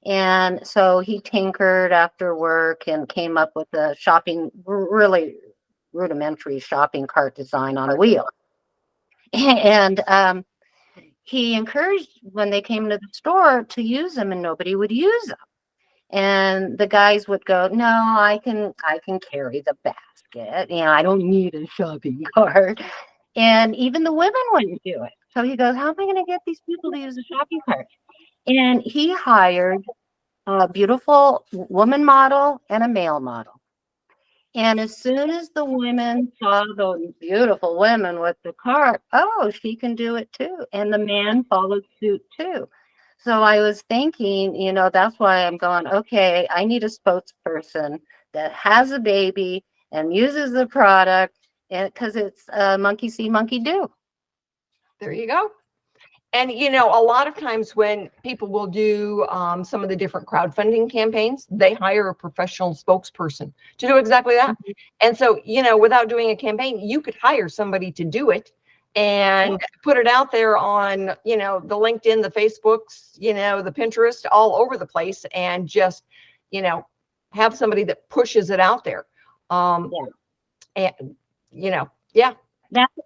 And so he tinkered after work and came up with a really rudimentary shopping cart design on a wheel. And he encouraged when they came to the store to use them, and nobody would use them. And the guys would go, "No, I can carry the basket. You know, I don't need a shopping cart." And even the women wouldn't do it. So he goes, "How am I going to get these people to use a shopping cart?" And he hired a beautiful woman model and a male model. And as soon as the women saw the beautiful women with the cart, oh, she can do it too. And the man followed suit too. So I was thinking, you know, that's why I'm going, okay, I need a spokesperson that has a baby and uses the product, and because it's monkey see, monkey do. there you go. And, you know, a lot of times when people will do some of the different crowdfunding campaigns, they hire a professional spokesperson to do exactly that. Mhm. And so, you know, without doing a campaign, you could hire somebody to do it and put it out there on, you know, the LinkedIn, the Facebooks, you know, the Pinterest, all over the place, and just, you know, have somebody that pushes it out there. And, you know, yeah.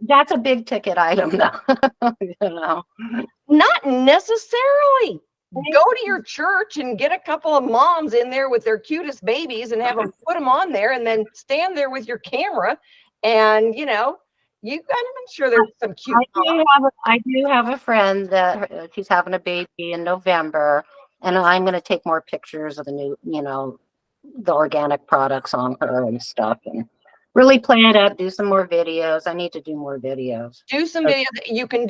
That's a big ticket item though. You know. Not necessarily. Go to your church and get a couple of moms in there with their cutest babies and have them put them on there, and then stand there with your camera, and, you know, I'm sure there's some cute. I do have a friend that she's having a baby in November, And I'm going to take more pictures of the new, the organic products on her and stuff, and really plan it up, do some more videos. I need to do more videos. Do some videos. You can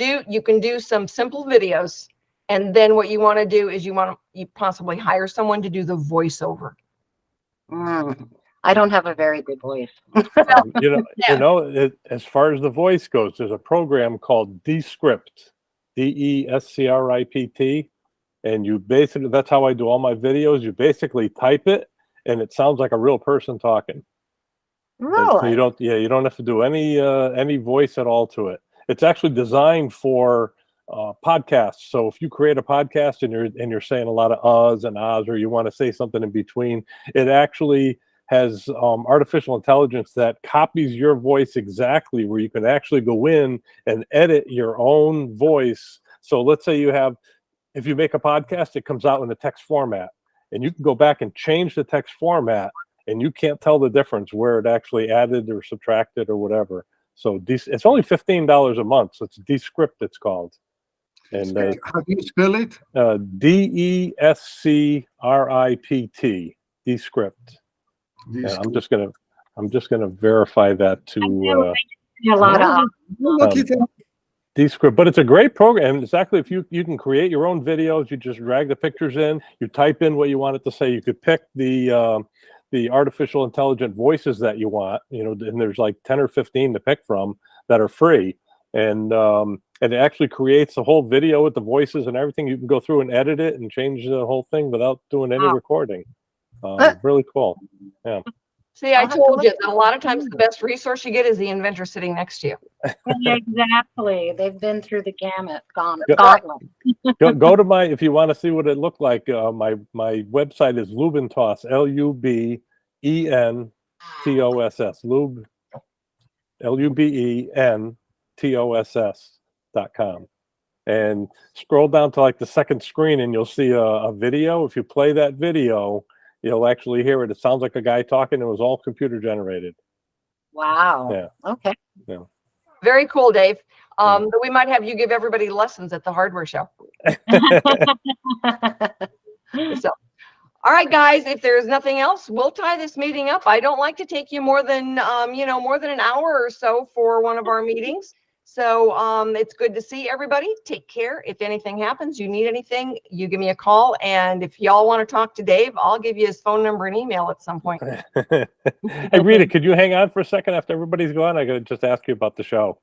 do some simple videos. And then what you want to do is you possibly hire someone to do the voiceover. I don't have a very good voice. As far as the voice goes, there's a program called Descript, Descript, and you basically, that's how I do all my videos. You basically type it, and it sounds like a real person talking. Really? So you don't have to do any voice at all to it. It's actually designed for podcasts. So if you create a podcast and you're saying a lot of uhs and ahs, or you want to say something in between, it actually has artificial intelligence that copies your voice exactly, where you can actually go in and edit your own voice. So let's say if you make a podcast, it comes out in the text format, and you can go back and change the text format, and you can't tell the difference where it actually added or subtracted or whatever. So it's only $15 a month. So it's Descript, it's called. And how do you spell it? Descript, Descript. Yeah, I'm just gonna verify that to A lot of Descript, but it's a great program. Exactly, if you can create your own videos, you just drag the pictures in, you type in what you want it to say. You could pick the artificial intelligent voices that you want, and there's like 10 or 15 to pick from that are free, and it actually creates the whole video with the voices and everything. You can go through and edit it and change the whole thing without doing any recording. Really cool. Yeah. See, I told you that a lot of times the best resource you get is the inventor sitting next to you. Exactly. They've been through the gauntlet. Go to if you want to see what it looked like, my website is Lubentoss, LUBENTOSS, LUBENTOSS.com. And scroll down to like the second screen and you'll see a video. If you play that video, you'll actually hear it. It sounds like a guy talking. It was all computer generated. Wow. Yeah. Okay. Yeah. Very cool, Dave. We might have you give everybody lessons at the hardware show. So, all right, guys, if there's nothing else, we'll tie this meeting up. I don't like to take you more than more than an hour or so for one of our meetings. So it's good to see everybody. Take care. If anything happens, you need anything, you give me a call. And if y'all want to talk to Dave, I'll give you his phone number and email at some point. Hey, Rita, could you hang on for a second after everybody's gone? I got to just ask you about the show.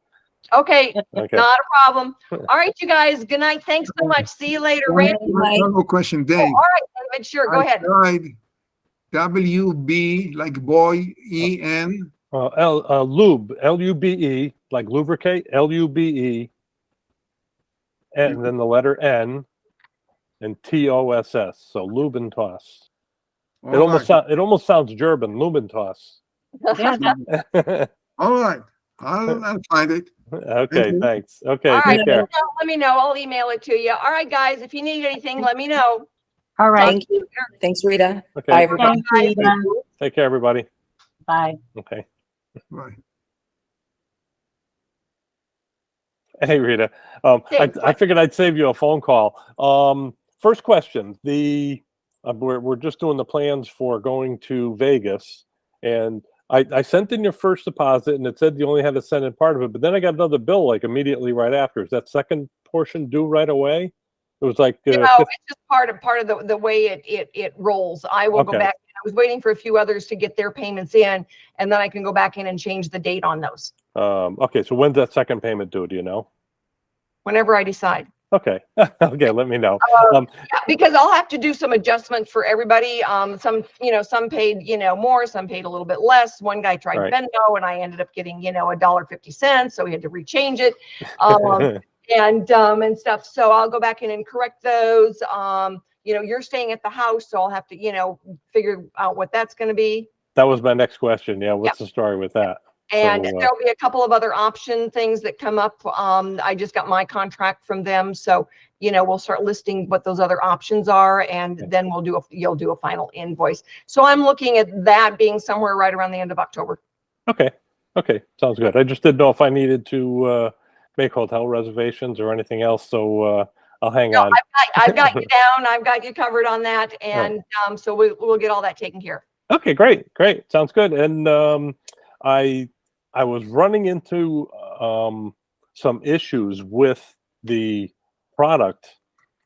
Okay, Okay. not a problem. All right, you guys. Good night. Thanks so much. See you later. Randy. One more question, Dave. All right, David. Sure. Go ahead. Tried WB, like boy, EN. Lube, L-U-B-E, like lubricate, L-U-B-E, and then the letter N, and T-O-S-S, so Lubentoss. It almost sounds German, Lubentoss. All right, I'll find it. Okay, thanks. Okay, All right, take care. let me know. I'll email it to you. All right, guys. If you need anything, let me know. All right. Thank you. Thanks, Rita. Okay. Bye, everybody. Thanks, Rita. Take care, everybody. Bye. Okay. Right. Hey, Rita. Thanks. I figured I'd save you a phone call. First question: we're just doing the plans for going to Vegas, and I sent in your first deposit, and it said you only had to send in part of it. But then I got another bill like immediately right after. Is that second portion due right away? It was like it's just part of the way it rolls. I will go back. I was waiting for a few others to get their payments in, and then I can go back in and change the date on those. Okay, so when's that second payment due? Do you know? Whenever I decide. Okay. Okay, let me know. Yeah, because I'll have to do some adjustments for everybody. Some paid, more, some paid a little bit less. One guy tried Venmo and I ended up getting, $1.50, so we had to rechange it. And stuff. So I'll go back in and correct those. You're staying at the house, so I'll have to, figure out what that's going to be. That was my next question. Yeah. What's the story with that? And there'll be a couple of other option things that come up. I just got my contract from them. So, we'll start listing what those other options are, and then you'll do a final invoice. So I'm looking at that being somewhere right around the end of October. Okay. Sounds good. I just didn't know if I needed to make hotel reservations or anything else. So I'll hang No, on. I've got you down. I've got you covered on that. And so we'll get all that taken care of. Okay, great. Sounds good. And I was running into some issues with the product.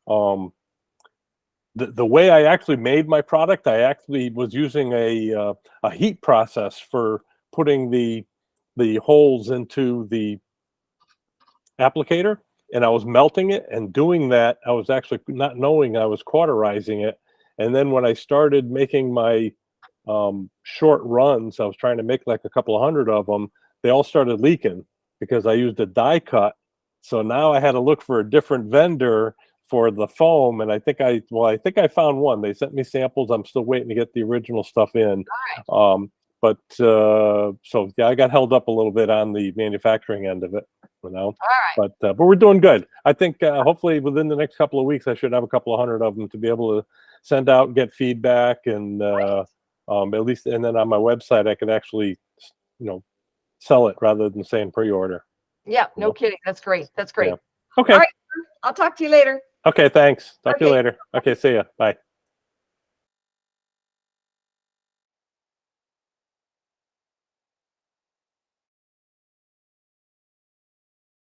The way I actually made my product, I actually was using a heat process for putting the holes into the applicator, and I was melting it, and doing that, I was actually not knowing I was cauterizing it. And then when I started making my short runs, I was trying to make like a couple of hundred of them, they all started leaking because I used a die cut. So now I had to look for a different vendor for the foam, and I think I found one. They sent me samples. I'm still waiting to get the original stuff in. But so yeah, I got held up a little bit on the manufacturing end of it, you know. All right. But we're doing good. I think hopefully within the next couple of weeks, I should have a couple of hundred of them to be able to send out and get feedback, and at least, and then on my website, I could actually, sell it rather than saying pre-order. Yeah, no kidding. That's great. That's great. Yeah. Okay. All right. I'll talk to you later. Okay, thanks. Talk to you Okay. later. Okay, see ya. Bye.